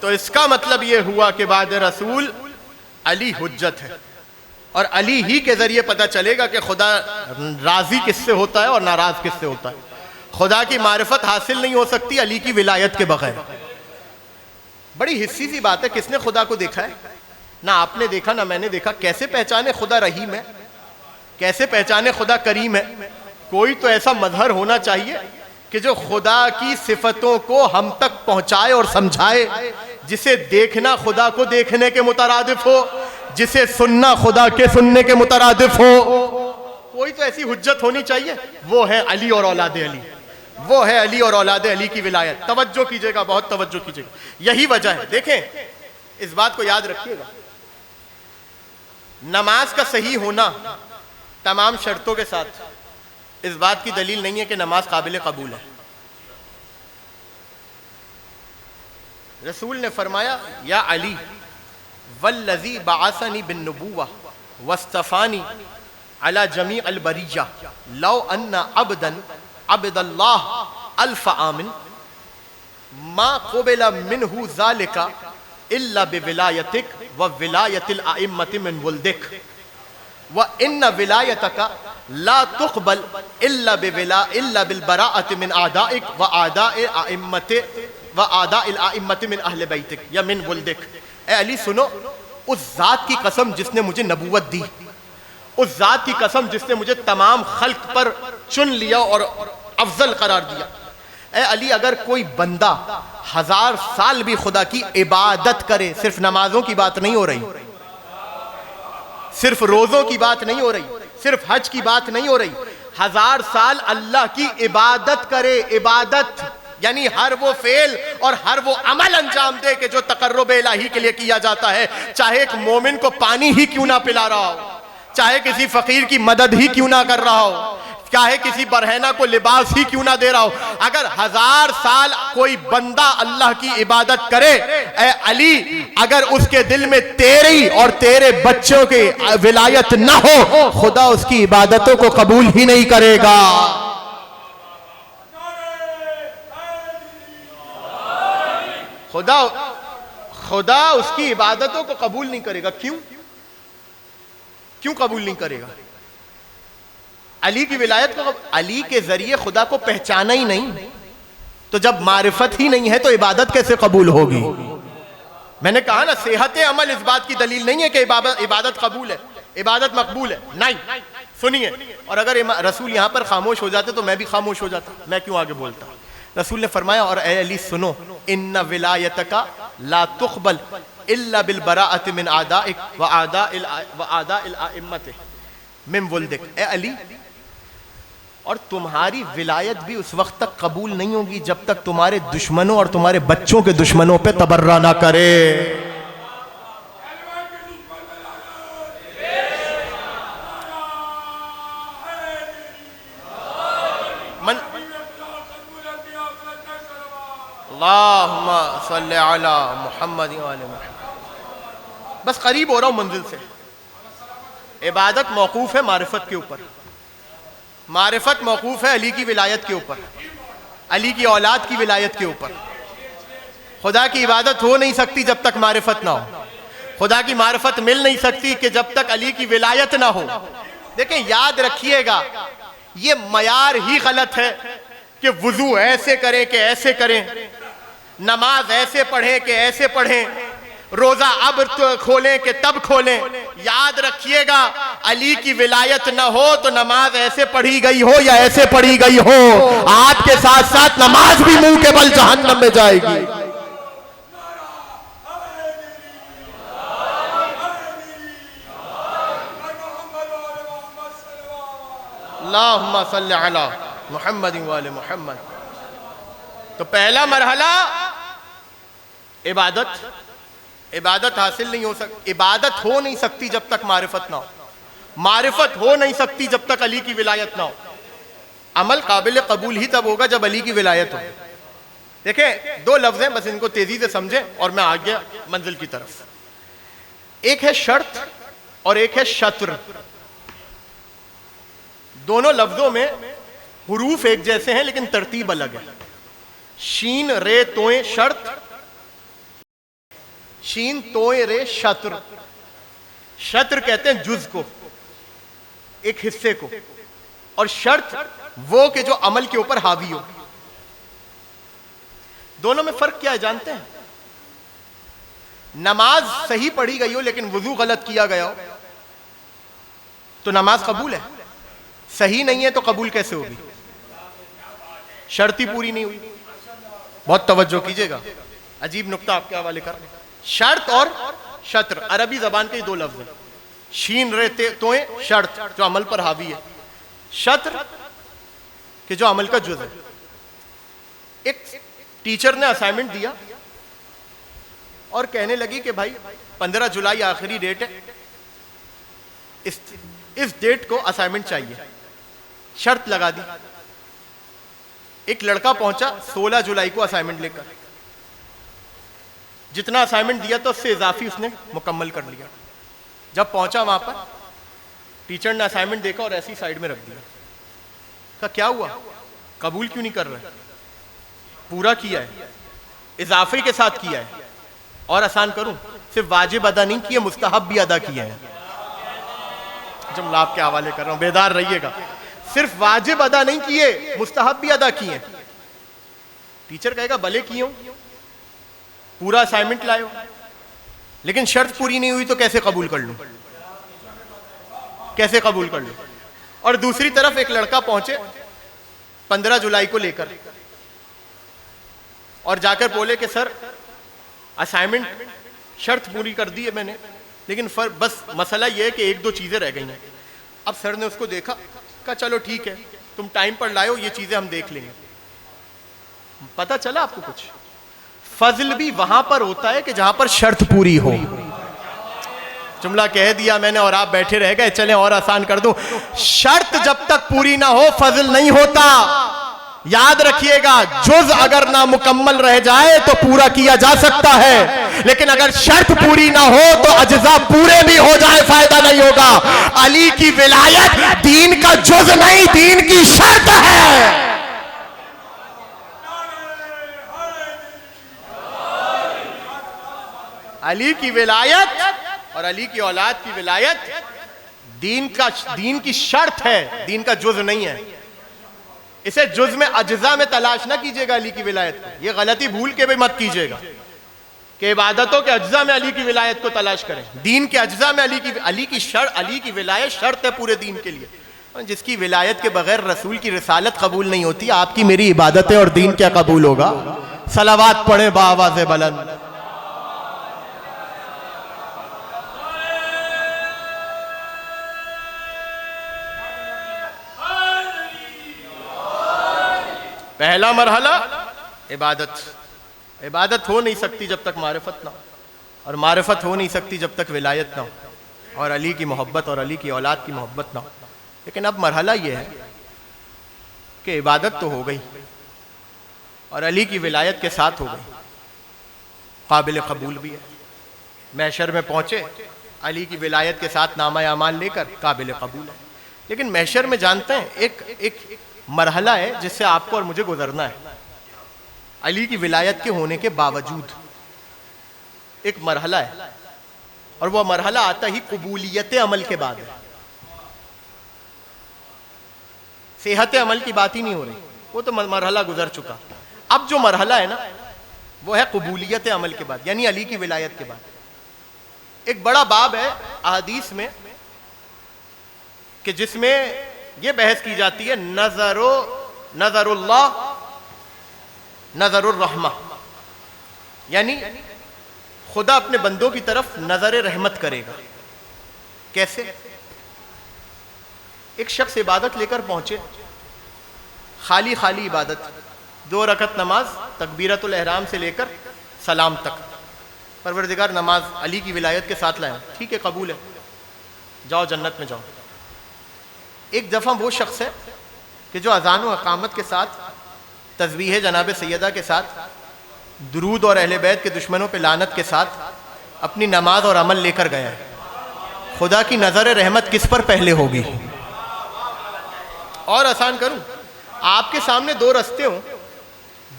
Speaker 1: تو اس کا مطلب یہ ہوا کہ بعد رسول علی حجت ہے، اور علی ہی کے ذریعے پتہ چلے گا کہ خدا راضی کس سے ہوتا ہے اور ناراض کس سے ہوتا ہے. خدا کی معرفت حاصل نہیں ہو سکتی علی کی ولایت کے بغیر. بڑی حسی سی بات ہے، کس نے خدا کو دیکھا ہے؟ نہ آپ نے دیکھا نہ میں نے دیکھا. کیسے پہچانے خدا رحیم ہے؟ کیسے پہچانے خدا کریم ہے؟ کوئی تو ایسا مظہر ہونا چاہیے کہ جو خدا کی صفتوں کو ہم تک پہنچائے اور سمجھائے، جسے دیکھنا خدا کو دیکھنے کے مترادف ہو، جسے سننا خدا کے سننے کے مترادف ہو. کوئی تو ایسی حجت ہونی چاہیے. وہ ہے علی اور اولاد علی. وہ ہے علی اور اولاد علی کی ولایت. توجہ کیجئے گا، بہت توجہ کیجئے گا. یہی وجہ ہے. دیکھیں اس بات کو یاد رکھیے گا، نماز کا صحیح ہونا تمام شرطوں کے ساتھ اس بات کی دلیل نہیں ہے کہ نماز قابل قبول ہے. رسول نے فرمایا یا علی والذی بعثنی بالنبوہ واصطفانی علی جمیع البریہ لو ان عبدا عبد اللہ الف عام ما قبل منہ ذالک الا بولایتک وولایت الائمۃ من ولدک وان ولایتک لا تقبل الا بالبراءۃ من اعدائک واعداء الائمۃ من اہل بیتک یا من ولدک. اے علی سنو، اس ذات کی قسم جس نے مجھے نبوت دی، اس ذات کی قسم جس نے مجھے تمام خلق پر چن لیا اور افضل قرار دیا. اے علی اگر کوئی بندہ 1000 سال بھی خدا کی عبادت کرے، صرف نمازوں کی بات نہیں ہو رہی، صرف روزوں کی بات نہیں ہو رہی، صرف حج کی بات نہیں ہو رہی، 1000 سال اللہ کی عبادت کرے، عبادت یعنی ہر وہ فعل اور ہر وہ عمل انجام دے کہ جو تقرب الہی کے لیے کیا جاتا ہے، چاہے ایک مومن کو پانی ہی کیوں نہ پلا رہا ہو، چاہے کسی فقیر کی مدد ہی کیوں نہ کر رہا ہو، چاہے کسی برہنہ کو لباس ہی کیوں نہ دے رہا ہو، اگر 1000 سال کوئی بندہ اللہ کی عبادت کرے، اے علی اگر اس کے دل میں تیری اور تیرے بچوں کی ولایت نہ ہو، خدا اس کی عبادتوں کو قبول ہی نہیں کرے گا. خدا اس کی عبادتوں کو قبول نہیں کرے گا. کیوں قبول نہیں کرے گا؟ علی کی ولایت کو، علی کے ذریعے خدا کو پہچانا ہی نہیں، تو جب معرفت ہی نہیں ہے تو عبادت کیسے قبول ہوگی؟ میں نے کہا نا، صحت عمل اس بات کی دلیل نہیں ہے کہ عبادت قبول ہے، عبادت مقبول ہے. نہیں، سنیے. اور اگر رسول یہاں پر خاموش ہو جاتے تو میں بھی خاموش ہو جاتا، میں کیوں آگے بولتا. رسول نے فرمایا اور اے علی سنو، ان ولایتک لا تقبل الا بالبراءۃ من اعدائک واعداء الائمۃ من ولدک. اے علی اور تمہاری ولایت بھی اس وقت تک قبول نہیں ہوگی جب تک تمہارے دشمنوں اور تمہارے بچوں کے دشمنوں پہ تبرہ نہ کرے. اللہم صلی علی محمد وآل محمد. بس قریب ہو رہا ہوں منزل سے. عبادت موقوف ہے معرفت کے اوپر، معرفت موقوف ہے علی کی ولایت کے اوپر، علی کی اولاد کی ولایت کے اوپر. خدا کی عبادت ہو نہیں سکتی جب تک معرفت نہ ہو، خدا کی معرفت مل نہیں سکتی کہ جب تک علی کی ولایت نہ ہو. دیکھیں یاد رکھیے گا، یہ معیار ہی غلط ہے کہ وضو ایسے کریں کہ ایسے کریں، نماز ایسے پڑھیں کہ ایسے پڑھیں، روزہ اب کھولیں کہ تب کھولیں. یاد رکھیے گا علی کی ولایت نہ ہو تو نماز ایسے پڑھی گئی ہو یا ایسے پڑھی گئی ہو، آپ کے ساتھ ساتھ نماز بھی منہ کے بل جہنم میں جائے گی. اللہم صلی علی محمد وآل محمد. تو پہلا مرحلہ عبادت حاصل نہیں ہو سکتی، عبادت ہو نہیں سکتی جب تک معرفت نہ ہو، معرفت ہو نہیں سکتی جب تک علی کی ولایت نہ ہو. عمل قابل قبول ہی تب ہوگا جب علی کی ولایت ہو. دیکھیں 2 لفظ ہیں، بس ان کو تیزی سے سمجھیں اور میں آ گیا منزل کی طرف. ایک ہے شرط اور ایک ہے شطر. دونوں لفظوں میں حروف ایک جیسے ہیں لیکن ترتیب الگ ہے. شین رے توئیں شرط، شین توئیں رے شطر. شطر کہتے ہیں جز کو، ایک حصے کو، اور شرط وہ کہ جو عمل کے اوپر حاوی ہو. دونوں میں فرق کیا ہے جانتے ہیں؟ نماز صحیح پڑھی گئی ہو لیکن وضو غلط کیا گیا ہو تو نماز قبول ہے، صحیح نہیں ہے تو قبول کیسے ہوگی؟ شرط ہی پوری نہیں ہوئی. بہت توجہ کیجئے گا، عجیب نقطہ آپ کے حوالے کر رہے ہیں. شرط اور شطر عربی زبان کے دو لفظ ہیں. شین رے توئیں شرط جو عمل پر حاوی ہے، شطر کہ جو عمل کا جز ہے. ایک ٹیچر نے اسائنمنٹ دیا اور کہنے لگی کہ بھائی 15 جولائی آخری ڈیٹ ہے، اس ڈیٹ کو اسائنمنٹ چاہیے. شرط لگا دی. ایک لڑکا پہنچا 16 جولائی کو اسائنمنٹ لے کر. جتنا اسائنمنٹ دیا تو اس سے اضافی اس نے مکمل کر لیا. جب پہنچا وہاں پر ٹیچر نے اسائنمنٹ دیکھا اور ایسی سائیڈ میں رکھ دیا. کہا کیا ہوا، قبول کیوں نہیں کر رہے؟ پورا کیا ہے، اضافے کے ساتھ کیا ہے. اور آسان کروں، صرف واجب ادا نہیں کیے، مستحب بھی ادا کیے ہیں. جملہ آپ کے حوالے کر رہا ہوں، بیدار رہیے گا. صرف واجب ادا نہیں کیے، مستحب بھی ادا کیے. ٹیچر کہے گا بھلے کیے ہوں، پورا اسائنمنٹ لائے ہو، لیکن شرط پوری نہیں ہوئی تو کیسے قبول کر لوں؟ کیسے قبول کر لوں؟ اور دوسری طرف ایک لڑکا پہنچے 15 جولائی کو لے کر اور جا کر بولے کہ سر اسائنمنٹ شرط پوری کر دی ہے میں نے، لیکن بس مسئلہ یہ ہے کہ 1-2 چیزیں رہ گئی ہیں. اب سر نے اس کو دیکھا، کہا چلو ٹھیک ہے، تم ٹائم پر لائے ہو، یہ چیزیں ہم دیکھ لیں گے. پتہ چلا آپ کو کچھ؟ فضل بھی وہاں پر ہوتا ہے کہ جہاں پر شرط پوری ہو. جملہ کہہ دیا میں نے اور آپ بیٹھے رہ گئے. چلیں اور آسان کر دوں، شرط جب تک پوری نہ ہو فضل نہیں ہوتا. یاد رکھیے گا، جز اگر نہ مکمل رہ جائے تو پورا کیا جا سکتا ہے، لیکن اگر شرط پوری نہ ہو تو اجزاء پورے بھی ہو جائے فائدہ نہیں ہوگا. علی کی ولایت دین کا جز نہیں، دین کی شرط ہے. علی کی ولایت اور علی کی اولاد کی ولایت دین کی شرط ہے، دین کا جز نہیں ہے. اسے جز میں اجزاء میں تلاش نہ کیجئے گا علی کی ولایت کو. یہ غلطی بھول کے بھی مت کیجئے گا کہ عبادتوں کے اجزاء میں علی کی ولایت کو تلاش کریں. دین کے اجزاء میں علی کی ولایت شرط ہے پورے دین کے لیے. جس کی ولایت کے بغیر رسول کی رسالت قبول نہیں ہوتی، آپ کی میری عبادتیں اور دین کیا قبول ہوگا؟ صلوات پڑھیں بآواز بلند. پہلا مرحلہ عبادت ہو نہیں سکتی جب تک معرفت نہ ہو، اور معرفت ہو نہیں سکتی جب تک ولایت نہ ہو، اور علی کی محبت اور علی کی اولاد کی محبت نہ ہو. لیکن اب مرحلہ یہ ہے کہ عبادت تو ہو گئی اور علی کی ولایت کے ساتھ ہو گئی، قابل قبول بھی ہے. محشر میں پہنچے علی کی ولایت کے ساتھ نامہ اعمال لے کر، قابل قبول ہے. لیکن محشر میں جانتے ہیں ایک مرحلہ ہے جس سے آپ کو اور مجھے گزرنا ہے. علی کی ولایت کے ہونے کے باوجود ایک مرحلہ ہے، اور وہ مرحلہ آتا ہی قبولیت عمل کے بعد ہے. صحت عمل کی بات ہی نہیں ہو رہی، وہ تو مرحلہ گزر چکا. اب جو مرحلہ ہے نا وہ ہے قبولیت عمل کے بعد، یعنی علی کی ولایت کے بعد. ایک بڑا باب ہے احادیث میں کہ جس میں یہ بحث کی جاتی ہے نظر اللہ نظر الرحمہ، یعنی خدا اپنے بندوں کی طرف نظر رحمت کرے گا. کیسے؟ ایک شخص عبادت لے کر پہنچے، خالی عبادت، 2 رکعت نماز تکبیرۃ الاحرام سے لے کر سلام تک. پروردگار نماز علی کی ولایت کے ساتھ لائیں، ٹھیک ہے قبول ہے، جاؤ جنت میں جاؤ. ایک دفعہ وہ شخص ہے کہ جو اذان و اقامت کے ساتھ، تسبیح جناب سیدہ کے ساتھ، درود اور اہل بیت کے دشمنوں پہ لعنت کے ساتھ اپنی نماز اور عمل لے کر گیا ہے. خدا کی نظر رحمت کس پر پہلے ہوگی؟ اور آسان کروں، آپ کے سامنے دو رستے ہوں,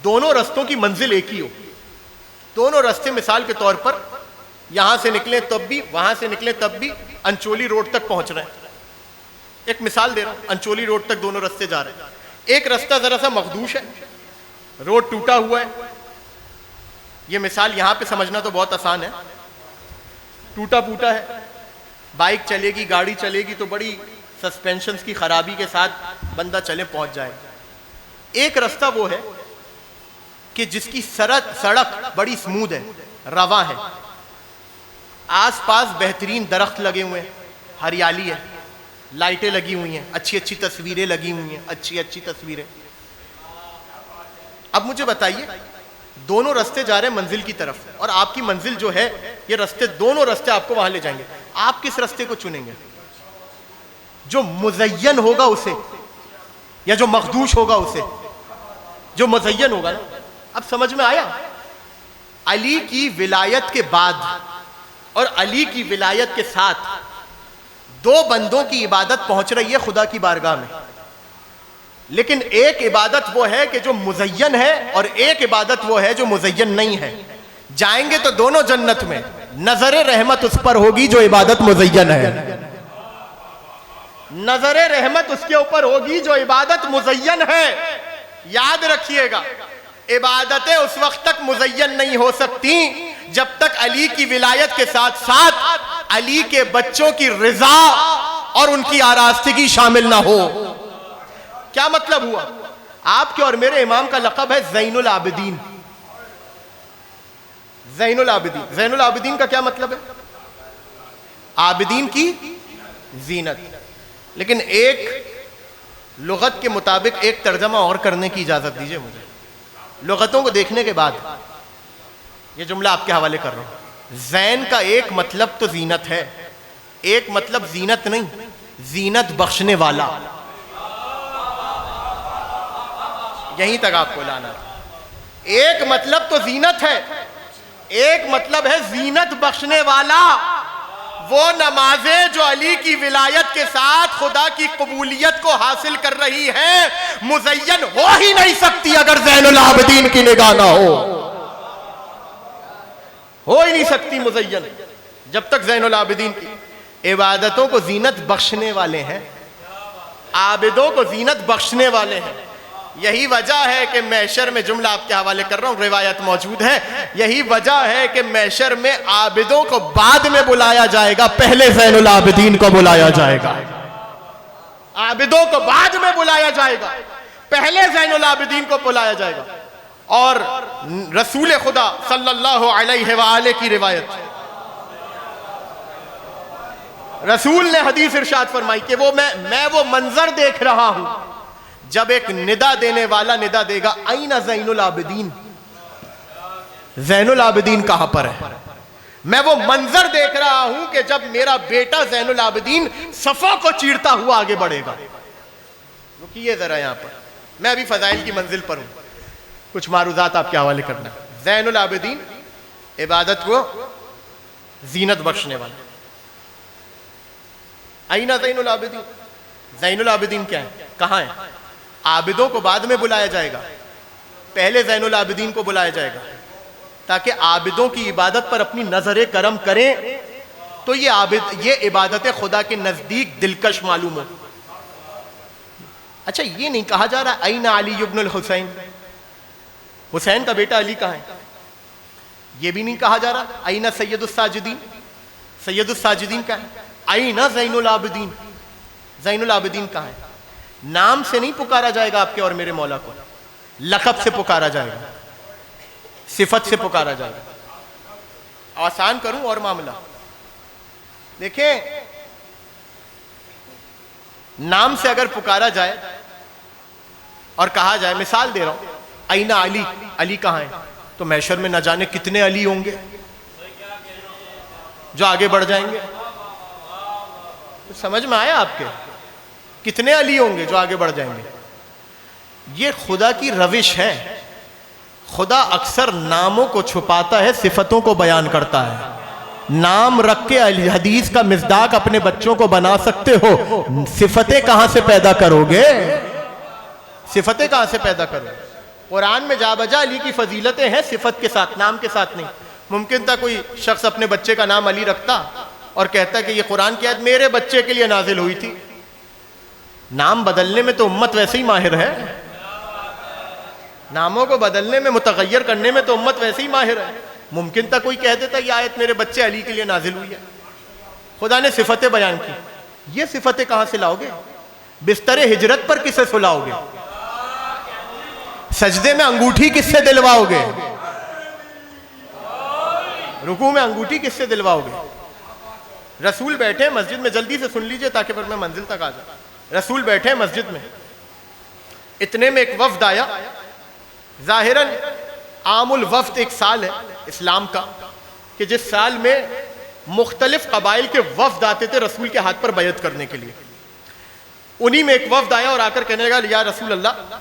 Speaker 1: دونوں رستوں کی منزل ایک ہی ہو, دونوں رستے مثال کے طور پر یہاں سے نکلیں تب بھی, وہاں سے نکلیں تب بھی انچولی روڈ تک پہنچ رہے ہیں. ایک مثال دے رہا ہوں, انچولی روڈ تک دونوں رستے جا رہے ہیں. ایک رستہ ذرا سا مخدوش ہے, روڈ ٹوٹا ہوا ہے. یہ مثال یہاں پہ سمجھنا تو بہت آسان ہے, ٹوٹا پھوٹا ہے, بائک چلے گی, گاڑی چلے گی تو بڑی سسپینشنز کی خرابی کے ساتھ بندہ چلے پہنچ جائے. ایک رستہ وہ ہے کہ جس کی سڑک بڑی سموتھ ہے, رواں ہے, آس پاس بہترین درخت لگے ہوئے ہیں, ہریالی ہے, لائٹیں لگی ہوئی ہیں, اچھی اچھی تصویریں لگی ہوئی ہیں, اچھی اچھی تصویریں. اب مجھے بتائیے, دونوں رستے جا رہے ہیں منزل کی طرف, اور آپ کی منزل جو ہے یہ رستے, دونوں رستے آپ کو وہاں لے جائیں گے. آپ کس رستے کو چنیں گے؟ جو مزین ہوگا اسے, یا جو مخدوش ہوگا اسے؟ جو مزین ہوگا نا. اب سمجھ میں آیا؟ علی کی ولایت کے بعد اور علی کی ولایت کے ساتھ دو بندوں کی عبادت پہنچ رہی ہے خدا کی بارگاہ میں, لیکن ایک عبادت وہ ہے کہ جو مزین ہے, اور ایک عبادت وہ ہے جو مزین نہیں ہے. جائیں گے تو دونوں جنت میں, نظر رحمت اس پر ہوگی جو عبادت مزین ہے, نظر رحمت اس کے اوپر ہوگی جو عبادت مزین ہے. یاد رکھیے گا, عبادتیں اس وقت تک مزین نہیں ہو سکتی جب تک علی کی ولایت کے ساتھ ساتھ علی کے بچوں کی رضا اور ان کی آراستگی شامل نہ ہو. کیا مطلب ہوا؟ آپ کے اور میرے امام کا لقب ہے زین العابدین. زین العابدین, زین العابدین کا کیا مطلب ہے؟ عابدین کی زینت. لیکن ایک لغت کے مطابق ایک ترجمہ اور کرنے کی اجازت دیجئے مجھے. لغتوں کو دیکھنے کے بعد یہ جملہ آپ کے حوالے کر رہا ہوں. زین کا ایک مطلب تو زینت ہے, ایک مطلب زینت نہیں, زینت بخشنے والا. یہیں تک آپ کو لانا. ایک مطلب تو زینت ہے, ایک مطلب ہے زینت بخشنے والا. وہ نمازیں جو علی کی ولایت کے ساتھ خدا کی قبولیت کو حاصل کر رہی ہیں مزین ہو ہی نہیں سکتی اگر زین العابدین کی نگاہ نہ ہو ہی نہیں سکتی مزین جب تک زین العابدین کی. عبادتوں کو زینت بخشنے والے ہیں, عابدوں کو زینت بخشنے والے ہیں. یہی وجہ ہے کہ محشر میں, جملہ آپ کے حوالے کر رہا ہوں, روایت موجود ہے, یہی وجہ ہے کہ محشر میں عابدوں کو بعد میں بلایا جائے گا, پہلے زین العابدین کو بلایا جائے گا. عابدوں کو بعد میں بلایا جائے گا, پہلے زین العابدین کو بلایا جائے گا. اور رسول خدا صلی اللہ علیہ وآلہ کی روایت, رسول نے حدیث ارشاد فرمائی کہ میں وہ منظر دیکھ رہا ہوں جب ایک ندا دینے والا ندا دے گا, این زین العابدین, زین العابدین کہاں پر ہے؟ میں وہ منظر دیکھ رہا ہوں کہ جب میرا بیٹا زین العابدین صفوں کو چیرتا ہوا آگے بڑھے گا. رکیے ذرا یہاں پر, میں ابھی فضائل کی منزل پر ہوں, کچھ معروضات آپ کے حوالے کرنا. زین العابدین عبادت کو زینت بخشنے والا. این زین العابدین, زین العابدین کیا ہے, کہاں ہے؟ عابدوں کو بعد میں بلایا جائے گا, پہلے زین العابدین کو بلایا جائے گا, تاکہ عابدوں کی عبادت پر اپنی نظر کرم کریں تو یہ عبادت خدا کے نزدیک دلکش معلوم ہو. اچھا, یہ نہیں کہا جا رہا این علی ابن الحسین, حسین کا بیٹا علی کہاں ہے؟ یہ بھی نہیں کہا جا رہا این سید الساجدین, سید الساجدین کہاں ہے؟ این زین العابدین, زین العابدین کہاں ہے؟ نام سے نہیں پکارا جائے گا آپ کے اور میرے مولا کو, لقب سے پکارا جائے گا, صفت سے پکارا جائے گا. آسان کروں اور معاملہ دیکھیں, نام سے اگر پکارا جائے اور کہا جائے, مثال دے رہا ہوں, این علی, علی کہاں ہے, تو محشر میں نہ جانے کتنے علی ہوں گے جو آگے بڑھ جائیں گے. سمجھ میں آیا آپ کے؟ کتنے علی ہوں گے جو آگے بڑھ جائیں گے. یہ خدا کی روش ہے. خدا اکثر ناموں کو چھپاتا ہے, صفتوں کو بیان کرتا ہے. نام رکھ کے حدیث کا مصداق اپنے بچوں کو بنا سکتے ہو, صفتیں کہاں سے پیدا کرو گے؟ صفتیں کہاں سے پیدا کروں؟ قرآن میں جا بجا علی کی فضیلتیں ہیں صفت کے ساتھ، نام کے ساتھ نہیں۔ ممکن تھا کوئی شخص اپنے بچے کا نام علی رکھتا اور کہتا کہ یہ قرآن کی آیت میرے بچے کے لیے نازل ہوئی تھی۔ نام بدلنے میں تو امت ویسے ہی ماہر ہے، ناموں کو بدلنے میں، متغیر کرنے میں تو امت ویسے ہی ماہر ہے۔ ممکن تھا کوئی کہہ دیتا یہ آیت میرے بچے علی کے لیے نازل ہوئی ہے۔ خدا نے صفتیں بیان کی، یہ صفتیں کہاں سے لاؤ گے؟ بستر ہجرت پر کسے سلاؤ گے؟ سجدے میں انگوٹھی کس سے دلواؤ گے؟ رکوع میں انگوٹھی کس سے دلواؤ گے؟ رسول بیٹھے مسجد میں، جلدی سے سن لیجئے تاکہ پھر میں منزل تک آ جاؤں۔ رسول بیٹھے مسجد میں، اتنے میں ایک وفد آیا۔ ظاہراً عام الوفد ایک سال ہے اسلام کا کہ جس سال میں مختلف قبائل کے وفد آتے تھے رسول کے ہاتھ پر بیعت کرنے کے لیے۔ انہی میں ایک وفد آیا اور آ کر کہنے لگا یا رسول اللہ،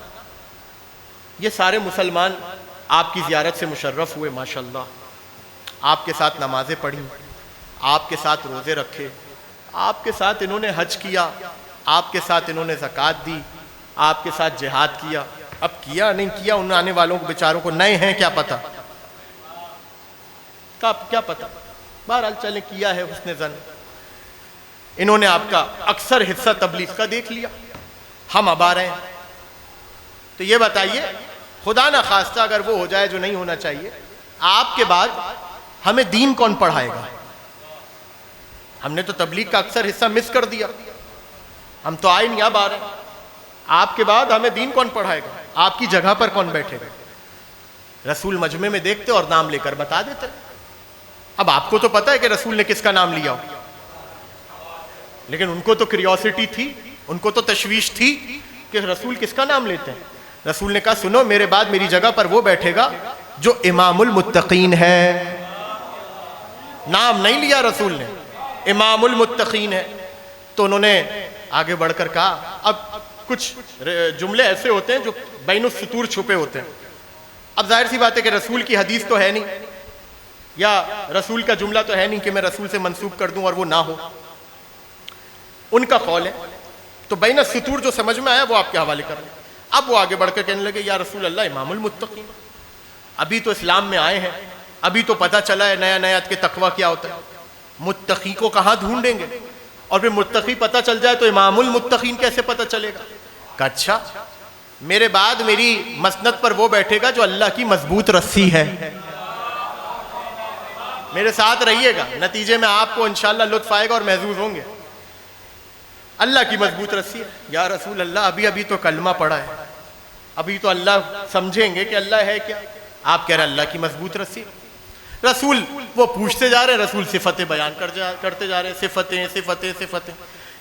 Speaker 1: یہ سارے مسلمان آپ کی زیارت سے مشرف ہوئے، ماشاءاللہ، آپ کے ساتھ نمازیں پڑھی، آپ کے ساتھ روزے رکھے، آپ کے ساتھ انہوں نے حج کیا، آپ کے ساتھ انہوں نے زکوٰۃ دی، آپ کے ساتھ جہاد کیا۔ اب کیا نہیں کیا ان آنے والوں کو بیچاروں کو نئے ہیں کیا پتہ، کیا پتہ، بہرحال چلے کیا ہے حسن ظن۔ انہوں نے آپ کا اکثر حصہ تبلیغ کا دیکھ لیا، ہم اب آ رہے ہیں۔ تو یہ بتائیے خدا نہ خواستہ اگر وہ ہو جائے جو نہیں ہونا چاہیے، آپ کے بعد ہمیں دین کون پڑھائے گا؟ ہم نے تو تبلیغ کا اکثر حصہ مس کر دیا، ہم تو آئے نہیں، اب آ رہے ہیں۔ آپ کے بعد ہمیں دین کون پڑھائے گا؟ آپ کی جگہ پر کون بیٹھے گا؟ رسول مجمع میں دیکھتے اور نام لے کر بتا دیتے۔ اب آپ کو تو پتہ ہے کہ رسول نے کس کا نام لیا ہو، لیکن ان کو تو کریوسٹی تھی، ان کو تو تشویش تھی کہ رسول کس کا نام لیتے ہیں۔ رسول نے کہا سنو، میرے بعد میری جگہ پر وہ بیٹھے گا جو امام المتقین ہے۔ نام نہیں لیا رسول نے، امام المتقین ہے۔ تو انہوں نے آگے بڑھ کر کہا، اب کچھ جملے ایسے ہوتے ہیں جو بین السطور چھپے ہوتے ہیں۔ اب ظاہر سی بات ہے کہ رسول کی حدیث تو ہے نہیں، یا رسول کا جملہ تو ہے نہیں کہ میں رسول سے منسوب کر دوں اور وہ نہ ہو، ان کا قول ہے۔ تو بین السطور جو سمجھ میں آیا وہ آپ کے حوالے کر لیں۔ اب وہ آگے بڑھ کر کہنے لگے یا رسول اللہ، امام المتقین، ابھی تو اسلام میں آئے ہیں، ابھی تو پتہ چلا ہے نیا نیا کہ تقویٰ کیا ہوتا ہے، متقی کو کہاں ڈھونڈیں گے؟ اور پھر متقی پتہ چل جائے تو امام المتقین کیسے پتہ چلے گا؟ کہا اچھا، میرے بعد میری مسند پر وہ بیٹھے گا جو اللہ کی مضبوط رسی ہے۔ میرے ساتھ رہیے گا، نتیجے میں آپ کو انشاءاللہ لطف آئے گا اور محظوظ ہوں گے۔ اللہ کی مضبوط رسی ہے۔ یا رسول اللہ، ابھی تو کلمہ پڑھا ہے، ابھی تو اللہ سمجھیں گے کہ اللہ ہے کیا؟ آپ کہہ رہے اللہ کی مضبوط رسی۔ رسول وہ پوچھتے جا رہے ہیں، رسول صفتیں بیان کرتے جا رہے ہیں، صفتیں صفتیں صفتیں۔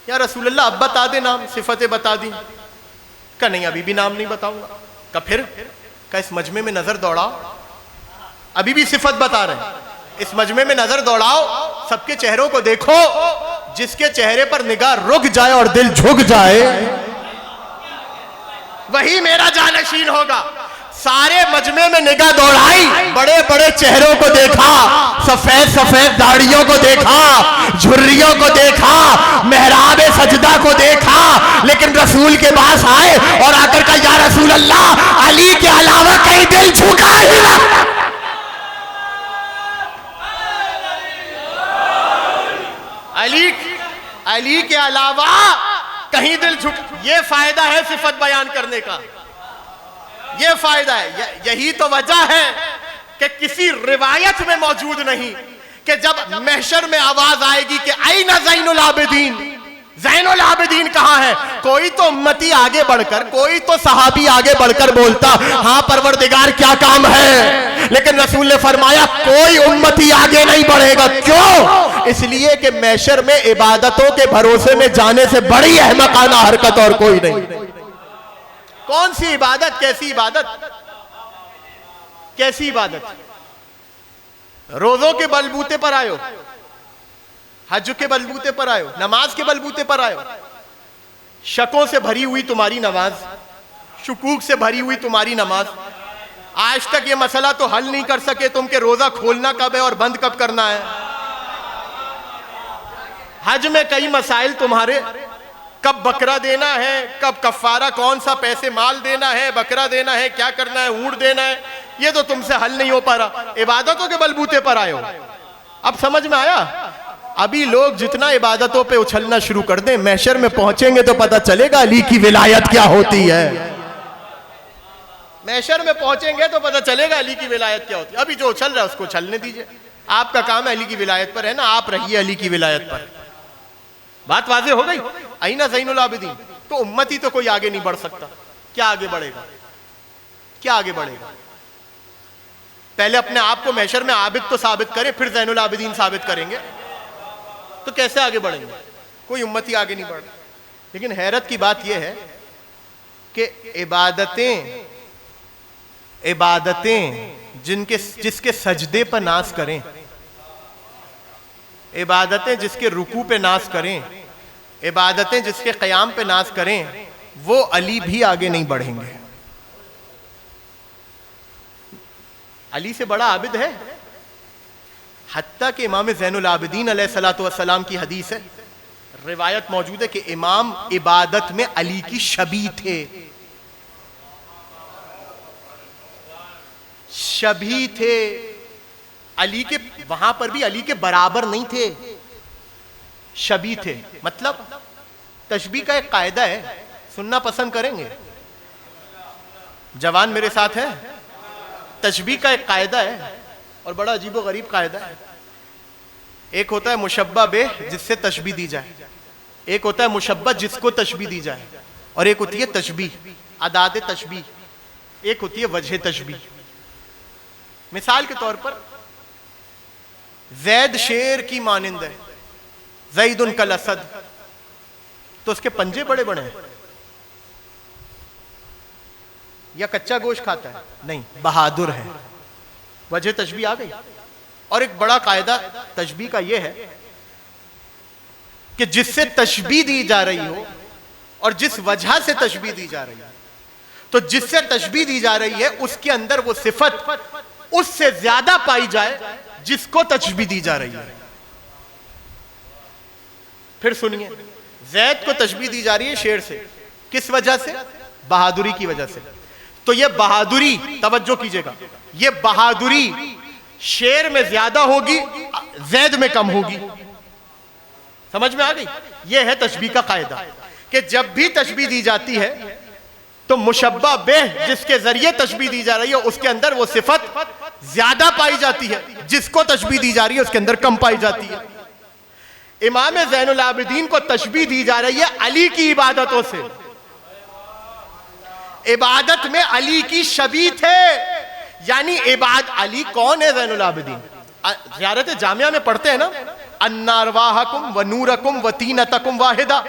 Speaker 1: یا رسول اللہ اب بتا دیں نام، صفتیں بتا دیں۔ کہا نہیں، ابھی بھی نام نہیں بتاؤں گا۔ کہا پھر؟ کہا اس مجمع میں نظر دوڑاؤ، ابھی بھی صفت بتا رہے ہیں، اس مجمع میں نظر دوڑاؤ، سب کے چہروں کو دیکھو، جس کے چہرے پر نگاہ رک جائے اور دل جھک جائے وہی میرا جانشین ہوگا۔ سارے مجمع میں نگاہ دوڑائی، بڑے بڑے چہروں کو دیکھا، سفید سفید داڑھیوں کو دیکھا، جھریوں کو دیکھا، محراب سجدہ کو دیکھا، لیکن رسول کے پاس آئے اور آ کر کہا یا رسول اللہ، علی کے علاوہ کہیں دل جھکا ہی نہ۔ علی کے علاوہ کہیں دل جھک، یہ فائدہ ہے صفت بیان کرنے کا، یہ فائدہ ہے۔ یہی تو وجہ ہے کہ کسی روایت میں موجود نہیں کہ جب محشر میں آواز آئے گی کہ این زین العابدین، زین العابدین کہاں ہے، کوئی تو امتی آگے بڑھ کر، کوئی تو صحابی آگے بڑھ کر بولتا ہاں پروردگار کیا کام ہے، لیکن رسول نے فرمایا کوئی امتی آگے نہیں بڑھے گا۔ کیوں؟ اس لیے کہ محشر میں عبادتوں کے بھروسے میں جانے سے بڑی احمقانہ حرکت اور کوئی نہیں۔ کون سی عبادت، کیسی عبادت، کیسی عبادت؟ روزوں کے بلبوتے پر آئے ہو، حج کے بلبوتے پر آئے ہو، نماز کے بلبوتے پر آئے ہو، شکوں سے بھری ہوئی تمہاری نماز، شکوک سے بھری ہوئی تمہاری نماز۔ آج تک یہ مسئلہ تو حل نہیں کر سکے تم کہ روزہ کھولنا کب ہے اور بند کب کرنا ہے۔ حج میں کئی مسائل تمہارے کب بکرا دینا ہے، کب کفارہ، کون سا پیسے مال دینا ہے، بکرا دینا ہے، کیا کرنا ہے، اونٹ دینا ہے، یہ تو تم سے حل نہیں ہو پا رہا، عبادتوں کے بلبوتے پر آئے ہو۔ اب سمجھ میں آیا؟ ابھی لوگ جتنا عبادتوں پہ اچھلنا شروع کر دیں، محشر میں پہنچیں گے تو پتہ چلے گا علی کی ولایت کیا ہوتی ہے۔ محشر میں پہنچیں گے تو پتہ چلے گا علی کی ولایت کیا ہوتی ہے۔ ابھی جو اچھل رہا ہے اس کو اچھلنے دیجئے، آپ کا کام ہے علی کی ولایت پر ہے نا، آپ رہیے علی کی ولایت پر۔ بات واضح ہو گئی؟ اینہ زین العابدین؟ تو امتی تو کوئی آگے نہیں بڑھ سکتا، کیا آگے بڑھے گا؟ کیا آگے بڑھے گا؟ پہلے اپنے آپ کو محشر میں عابد تو ثابت کریں، پھر زین العابدین ثابت کریں گے، تو کیسے آگے بڑھیں گے؟ کوئی امتی آگے نہیں بڑھ۔ لیکن حیرت کی بات یہ ہے کہ عبادتیں جس کے سجدے پر ناز کریں، عبادتیں جس کے رکوع پہ ناز کریں، عبادتیں جس کے قیام پہ ناز کریں، وہ علی بھی آگے نہیں بڑھیں گے۔ علی سے بڑا عابد ہے؟ حتیٰ کہ امام زین العابدین علیہ السلام کی حدیث ہے، روایت موجود ہے کہ امام عبادت میں علی کی شبیہ تھے، شبیہ تھے علی کے، وہاں پر بھی علی کے برابر نہیں تھے، شبیہ تھے۔ مطلب تشبیہ کا ایک قاعدہ ہے، سننا پسند کریں گے؟ جوان میرے ساتھ ہے؟ تشبیہ کا ایک قاعدہ ہے اور بڑا عجیب و غریب قاعدہ ہے۔ ایک ہوتا ہے مشبہ بہ جس سے تشبیہ دی جائے، ایک ہوتا ہے مشبہ جس کو تشبیہ دی جائے، اور ایک ہوتی ہے تشبیہ، ادات تشبیہ، ایک ہوتی ہے وجہ تشبیہ۔ مثال کے طور پر زید شیر کی مانند ہے، زید کالاسد، تو اس کے پنجے بڑے بڑے ہیں یا کچا گوشت کھاتا ہے؟ نہیں، بہادر ہے۔ وجہ تشبیہ آ گئی۔ اور ایک بڑا قاعدہ تشبیہ کا یہ ہے کہ جس سے تشبیہ دی جا رہی ہو اور جس وجہ سے تشبیہ دی جا رہی ہے، تو جس سے تشبیہ دی جا رہی ہے اس کے اندر وہ صفت اس سے زیادہ پائی جائے جس کو تشبیہ دی جا رہی ہے۔ پھر سنیے، زید کو تشبیہ دی جا رہی ہے شیر سے، کس وجہ سے؟ بہادری کی وجہ سے۔ تو یہ بہادری، توجہ کیجئے گا، یہ بہادری شیر میں زیادہ ہوگی، زید میں کم ہوگی۔ سمجھ میں آ گئی؟ یہ ہے تشبیہ کا قاعدہ کہ جب بھی تشبیہ دی جاتی ہے تو مشبہ بہ جس کے ذریعے تشبیہ دی جا رہی ہے اس کے اندر وہ صفت زیادہ پائی جاتی ہے، جس کو تشبیہ دی جا رہی ہے اس کے اندر کم پائی جاتی ہے۔ امام زین العابدین کو تشبیہ دی جا رہی ہے علی کی عبادتوں سے، عبادت میں علی کی شبیہ تھے، یعنی علی کون ہے؟ زین العابدین۔ زیارت جامعہ میں پڑھتے ہیں نا، ان ارواحکم و نورکم و تینتکم واحدہ،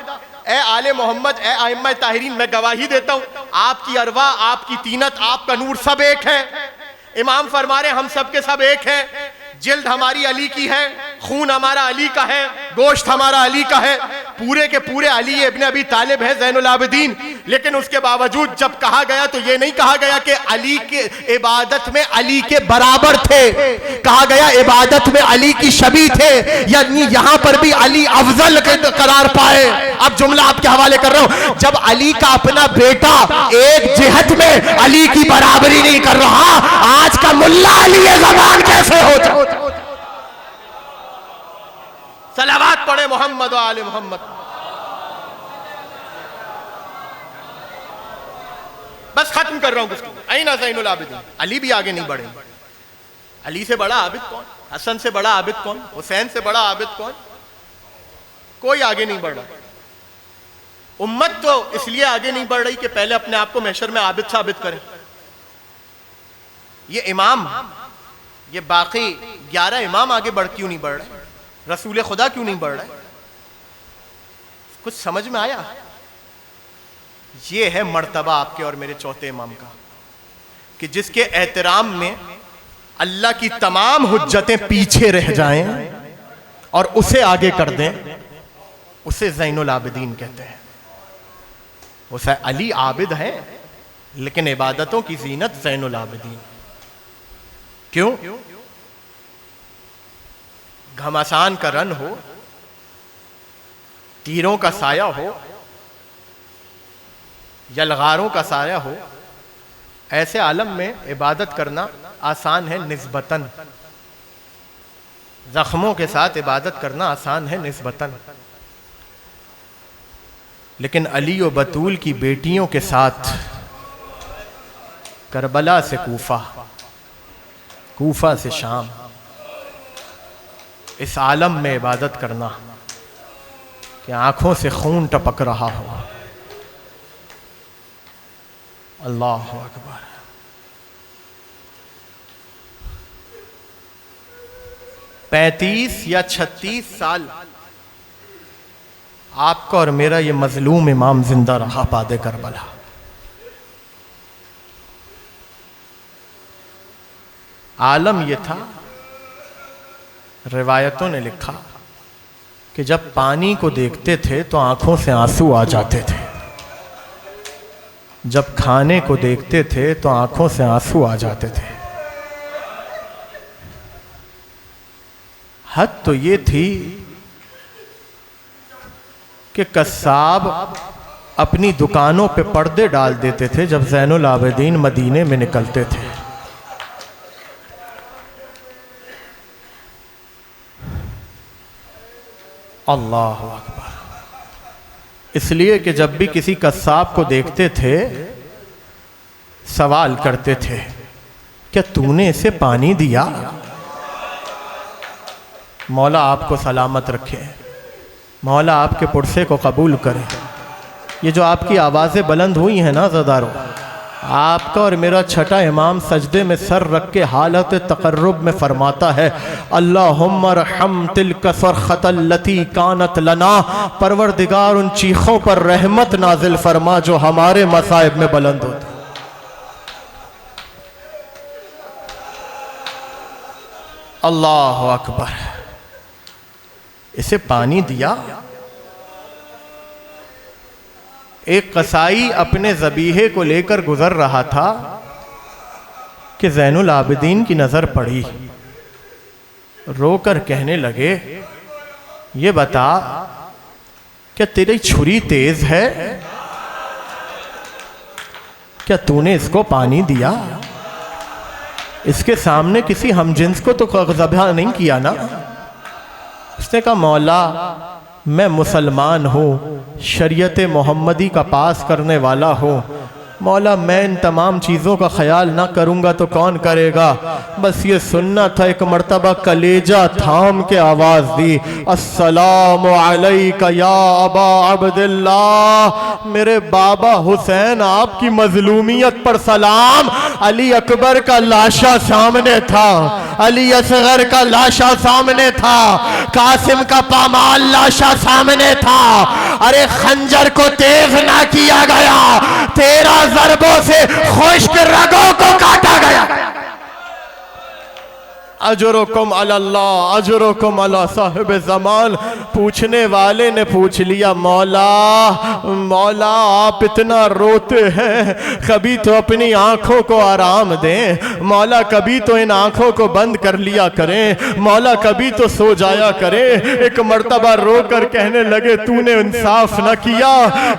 Speaker 1: اے آل محمد، اے ائمہ طاہرین، میں گواہی دیتا ہوں آپ کی ارواح، آپ کی تینت، آپ کا نور سب ایک ہے۔ امام فرما رہے ہیں ہم سب کے سب ایک ہیں، جلد ہماری علی کی ہے، خون ہمارا علی کا ہے، گوشت ہمارا علی کا ہے، پورے کے پورے علی ابن ابی طالب ہے زین العابدین۔ لیکن اس کے باوجود جب کہا گیا تو یہ نہیں کہا گیا کہ علی کے عبادت میں علی کے برابر تھے، کہا گیا عبادت میں علی کی شبیہ تھے، یعنی یہاں پر بھی علی افضل قرار پائے۔ اب جملہ آپ کے حوالے کر رہا ہوں، جب علی کا اپنا بیٹا ایک جہت میں علی کی برابری نہیں کر رہا، آج کا ملا علی زبان کیسے ہو جائے؟ صلوات پڑھے محمد و آل محمد۔ بس ختم کر رہا ہوں گفتگو۔ اینہ زین العابدین؟ علی بھی آگے نہیں بڑھے۔ علی سے بڑا عابد کون؟ حسن سے بڑا عابد کون؟ حسین سے بڑا عابد کون؟ کوئی آگے نہیں بڑھ رہا۔ امت تو اس لیے آگے نہیں بڑھ رہی کہ پہلے اپنے آپ کو محشر میں عابد ثابت کریں۔ یہ امام، یہ باقی 11 امام آگے بڑھ کیوں نہیں بڑھ رہے؟ رسول خدا کیوں نہیں بڑھ رہے؟ کچھ سمجھ میں آیا؟ یہ ہے مرتبہ آپ کے اور میرے چوتھے امام کا کہ جس کے احترام میں اللہ کی تمام حجتیں پیچھے رہ جائیں اور اسے آگے کر دیں، اسے زین العابدین کہتے ہیں۔ اسے علی عابد ہے لیکن عبادتوں کی زینت زین العابدین۔ کیوں؟ گھمسان کا رن ہو، تیروں کا سایہ ہو، یلغاروں کا سایہ ہو، ایسے عالم میں عبادت کرنا آسان ہے نسبتاً، زخموں کے ساتھ عبادت کرنا آسان ہے نسبتاً، لیکن علی و بطول کی بیٹیوں کے ساتھ کربلا سے کوفہ، کوفہ سے شام، اس عالم میں عبادت کرنا کہ آنکھوں سے خون ٹپک رہا ہو، اللہ اکبر۔ 35 یا 36 سال آپ کا اور میرا یہ مظلوم امام زندہ رہا پاد کربلا۔ عالم یہ تھا، روایتوں نے لکھا کہ جب پانی کو دیکھتے تھے تو آنکھوں سے آنسو آ جاتے تھے، جب کھانے کو دیکھتے تھے تو آنکھوں سے آنسو آ جاتے تھے۔ حد تو یہ تھی کہ قصاب اپنی دکانوں پہ پردے ڈال دیتے تھے جب زین العابدین مدینے میں نکلتے تھے۔ اللہ اکبر۔ اس لیے کہ جب بھی کسی قصاب کو دیکھتے تھے سوال کرتے تھے، کیا تو نے اسے پانی دیا؟ مولا آپ کو سلامت رکھے، مولا آپ کے پرسے کو قبول کرے۔ یہ جو آپ کی آوازیں بلند ہوئی ہیں نا زدارو، آپ کا اور میرا چھٹا امام سجدے میں سر رکھ کے حالت تقرب میں فرماتا ہے، اللہم ارحم تلک صرخۃ التی کانت لنا، پروردگار ان چیخوں پر رحمت نازل فرما جو ہمارے مصائب میں بلند ہوتے۔ اللہ اکبر۔ اسے پانی دیا۔ ایک قصائی اپنے ذبیحے کو لے کر گزر رہا تھا کہ زین العابدین کی نظر پڑی، رو کر کہنے لگے، یہ بتا کیا تیری چھری تیز ہے؟ کیا تو نے اس کو پانی دیا؟ اس کے سامنے کسی ہم جنس کو تو ذبح نہیں کیا نا؟ اس نے کہا، مولا میں مسلمان ہوں، شریعت محمدی کا پاس کرنے والا ہوں، مولا میں ان تمام چیزوں کا خیال نہ کروں گا تو کون کرے گا؟ بس یہ سننا تھا۔ ایک مرتبہ کلیجہ تھام کے آواز دی، السلام علیکہ یا ابا عبداللہ، میرے بابا حسین آپ کی مظلومیت پر سلام۔ علی اکبر کا لاشا سامنے تھا، علی اصغر کا لاشا سامنے تھا، قاسم کا پامال لاشا سامنے تھا۔ ارے خنجر کو تیز نہ کیا گیا، 13 ضربوں سے خشک رگوں کو کاٹا گیا۔ اجرکم علی اللہ، اجرکم علی صاحب زمان۔ پوچھنے والے نے پوچھ لیا، مولا آپ اتنا روتے ہیں، کبھی تو اپنی آنکھوں کو آرام دیں، مولا کبھی تو ان آنکھوں کو بند کر لیا کریں، مولا کبھی تو سو جایا کریں۔ ایک مرتبہ رو کر کہنے لگے، تو نے انصاف نہ کیا،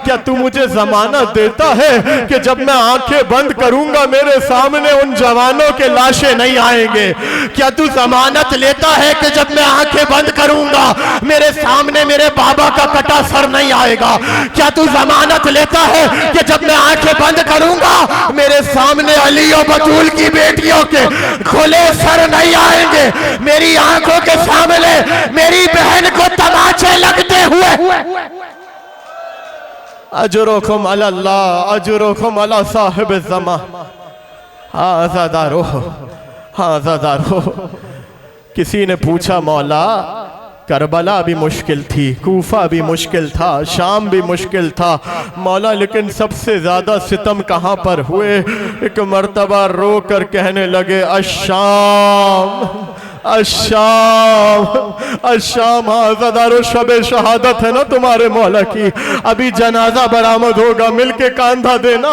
Speaker 1: کیا تو مجھے ضمانت دیتا ہے کہ جب میں آنکھیں بند کروں گا میرے سامنے ان جوانوں کے لاشیں نہیں آئیں گے؟ کیا تو ضمانت لیتا ہے کہ جب میں آنکھیں بند کروں گا میرے سامنے میرے بابا کا کٹا سر نہیں آئے گا؟ کیا تو ضمانت لیتا ہے کہ جب میں آنکھیں بند کروں گا میرے سامنے علی و بطول کی بیٹیوں کے کھلے سر نہیں آئیں گے؟ میری آنکھوں کے سامنے میری بہن کو تماچے لگتے ہوئے۔ اجرکم علی اللہ، اجرکم علی صاحب الزمان۔ ہاں زدارو۔ کسی نے پوچھا، مولا کربلا بھی مشکل تھی، کوفہ بھی مشکل تھا، شام بھی مشکل تھا، مولا لیکن سب سے زیادہ ستم کہاں پر ہوئے؟ ایک مرتبہ رو کر کہنے لگے، الشام الشام عزادارو شب شہادت ہے نا تمہارے مولا کی، ابھی جنازہ برآمد ہوگا، مل کے کاندھا دینا۔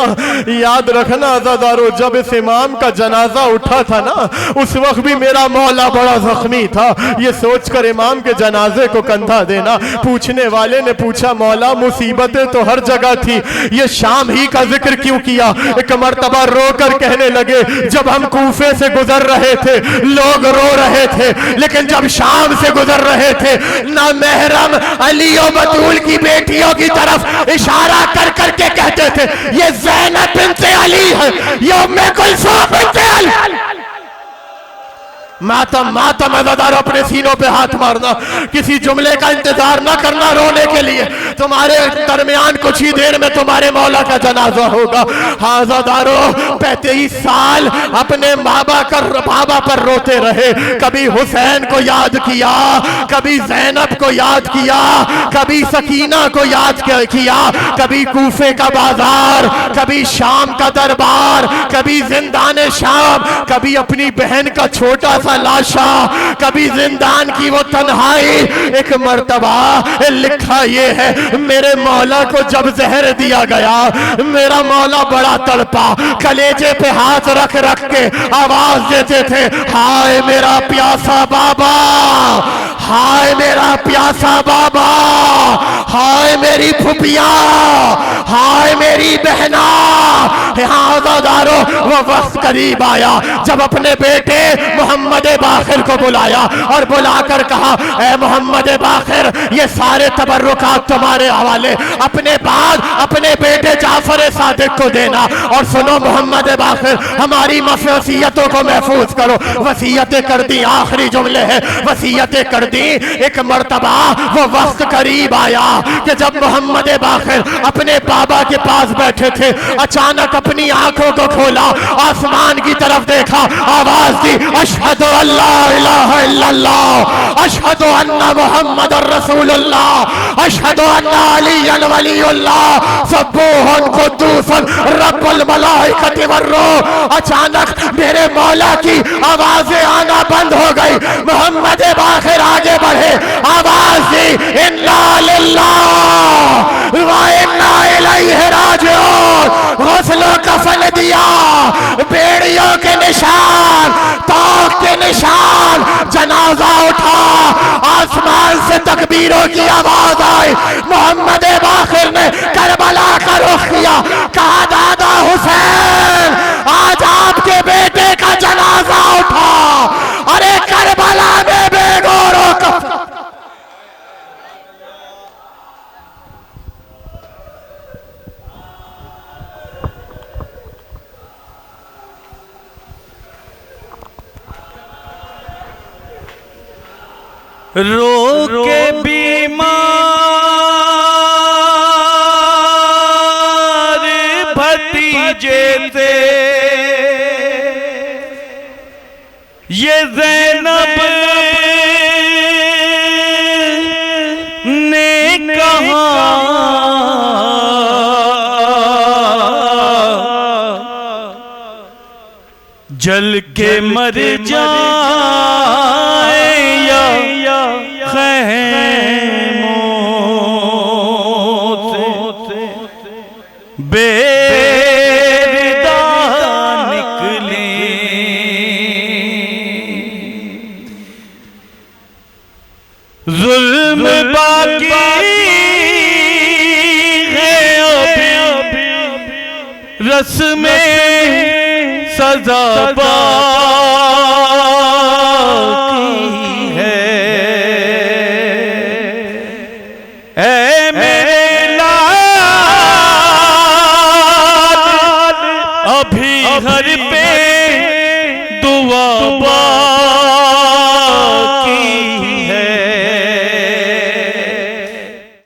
Speaker 1: یاد رکھنا عزادارو جب اس امام کا جنازہ اٹھا تھا نا اس وقت بھی میرا مولا بڑا زخمی تھا، یہ سوچ کر امام کے جنازے کو کندھا دینا۔ پوچھنے والے نے پوچھا مولا مصیبتیں تو ہر جگہ تھی، یہ شام ہی کا ذکر کیوں کیا؟ ایک مرتبہ رو کر کہنے لگے جب ہم کوفے سے گزر رہے تھے لوگ رو رہے تھے، لیکن جب شام سے گزر رہے تھے نہ محرم علی و بطول کی بیٹیوں کی طرف اشارہ کر کر کے کہتے تھے یہ زینب بنت علی ہے، یہ ام کلثوم بنت علی۔ ماتم عزادارو اپنے سینوں پہ ہاتھ مارنا، کسی جملے کا انتظار نہ کرنا رونے کے لیے، تمہارے درمیان کچھ ہی دیر میں تمہارے مولا کا جنازہ ہوگا۔ عزادارو 35 سال اپنے بابا پر روتے رہے، کبھی حسین کو یاد کیا، کبھی زینب کو یاد کیا، کبھی سکینہ کو یاد کیا، کبھی کوفے کا بازار، کبھی شام کا دربار، کبھی زندان شام، کبھی اپنی بہن کا چھوٹا سا لاشا، کبھی زندان کی وہ تنہائی۔ ایک مرتبہ لکھا یہ ہے میرے مولا کو جب زہر دیا گیا میرا مولا بڑا تڑپا، کلیجے پہ ہاتھ رکھ رکھ کے آواز دیتے تھے ہائے میرا پیاسا بابا، ہائے میرا پیاسا بابا، ہائے میری پھپھیاں، ہائے میری بہنا۔ عزادارو وہ وقت قریب آیا جب اپنے بیٹے محمد باقر کو بلایا اور بلا کر کہا اے محمد باقر یہ سارے تبرکات تمہارے حوالے، اپنے بعد اپنے بیٹے جعفر صادق کو دینا، اور سنو محمد باقر ہماری وصیتوں کو محفوظ کرو۔ وصیتیں کر دی، آخری جملے ہیں، وصیتیں کر دی۔ ایک مرتبہ وہ وقت قریب آیا کہ جب محمد باقر اپنے بابا کے پاس بیٹھے تھے اچانک اپنی آنکھوں کو کھولا، آسمان کی طرف دیکھا، آواز دی اشہد ان لا الہ الا اللہ، اشہد ان محمد رسول اللہ، اشہد ان علی ولی اللہ سبوح قدوس رب الملائکۃ والروح۔ اچانک میرے مولا کی آوازیں آنا بند ہو گئی، محمد باقر آگے بڑھے، آواز دی انا للہ و انا الیہ راجعون، غسل و کفن دیا، بیڑیوں کے نشان، توق کے نشان، جنازہ اٹھا، آسمان سے تکبیروں کی آواز آئی، محمد باقر نے کربلا کا رخ کیا، کہا دادا حسین آج آپ کے بیٹے کا جنازہ اٹھا، ارے کربلا میں بے گوروں کا
Speaker 2: رو کے بیمار بھتیجے تھے یہ زینب نے کہا جل کے مر جائے یا خیموں سے بے رداء نکلیں، ظلم باقی ہے ابھی، رسم سزا باقی ہے، اے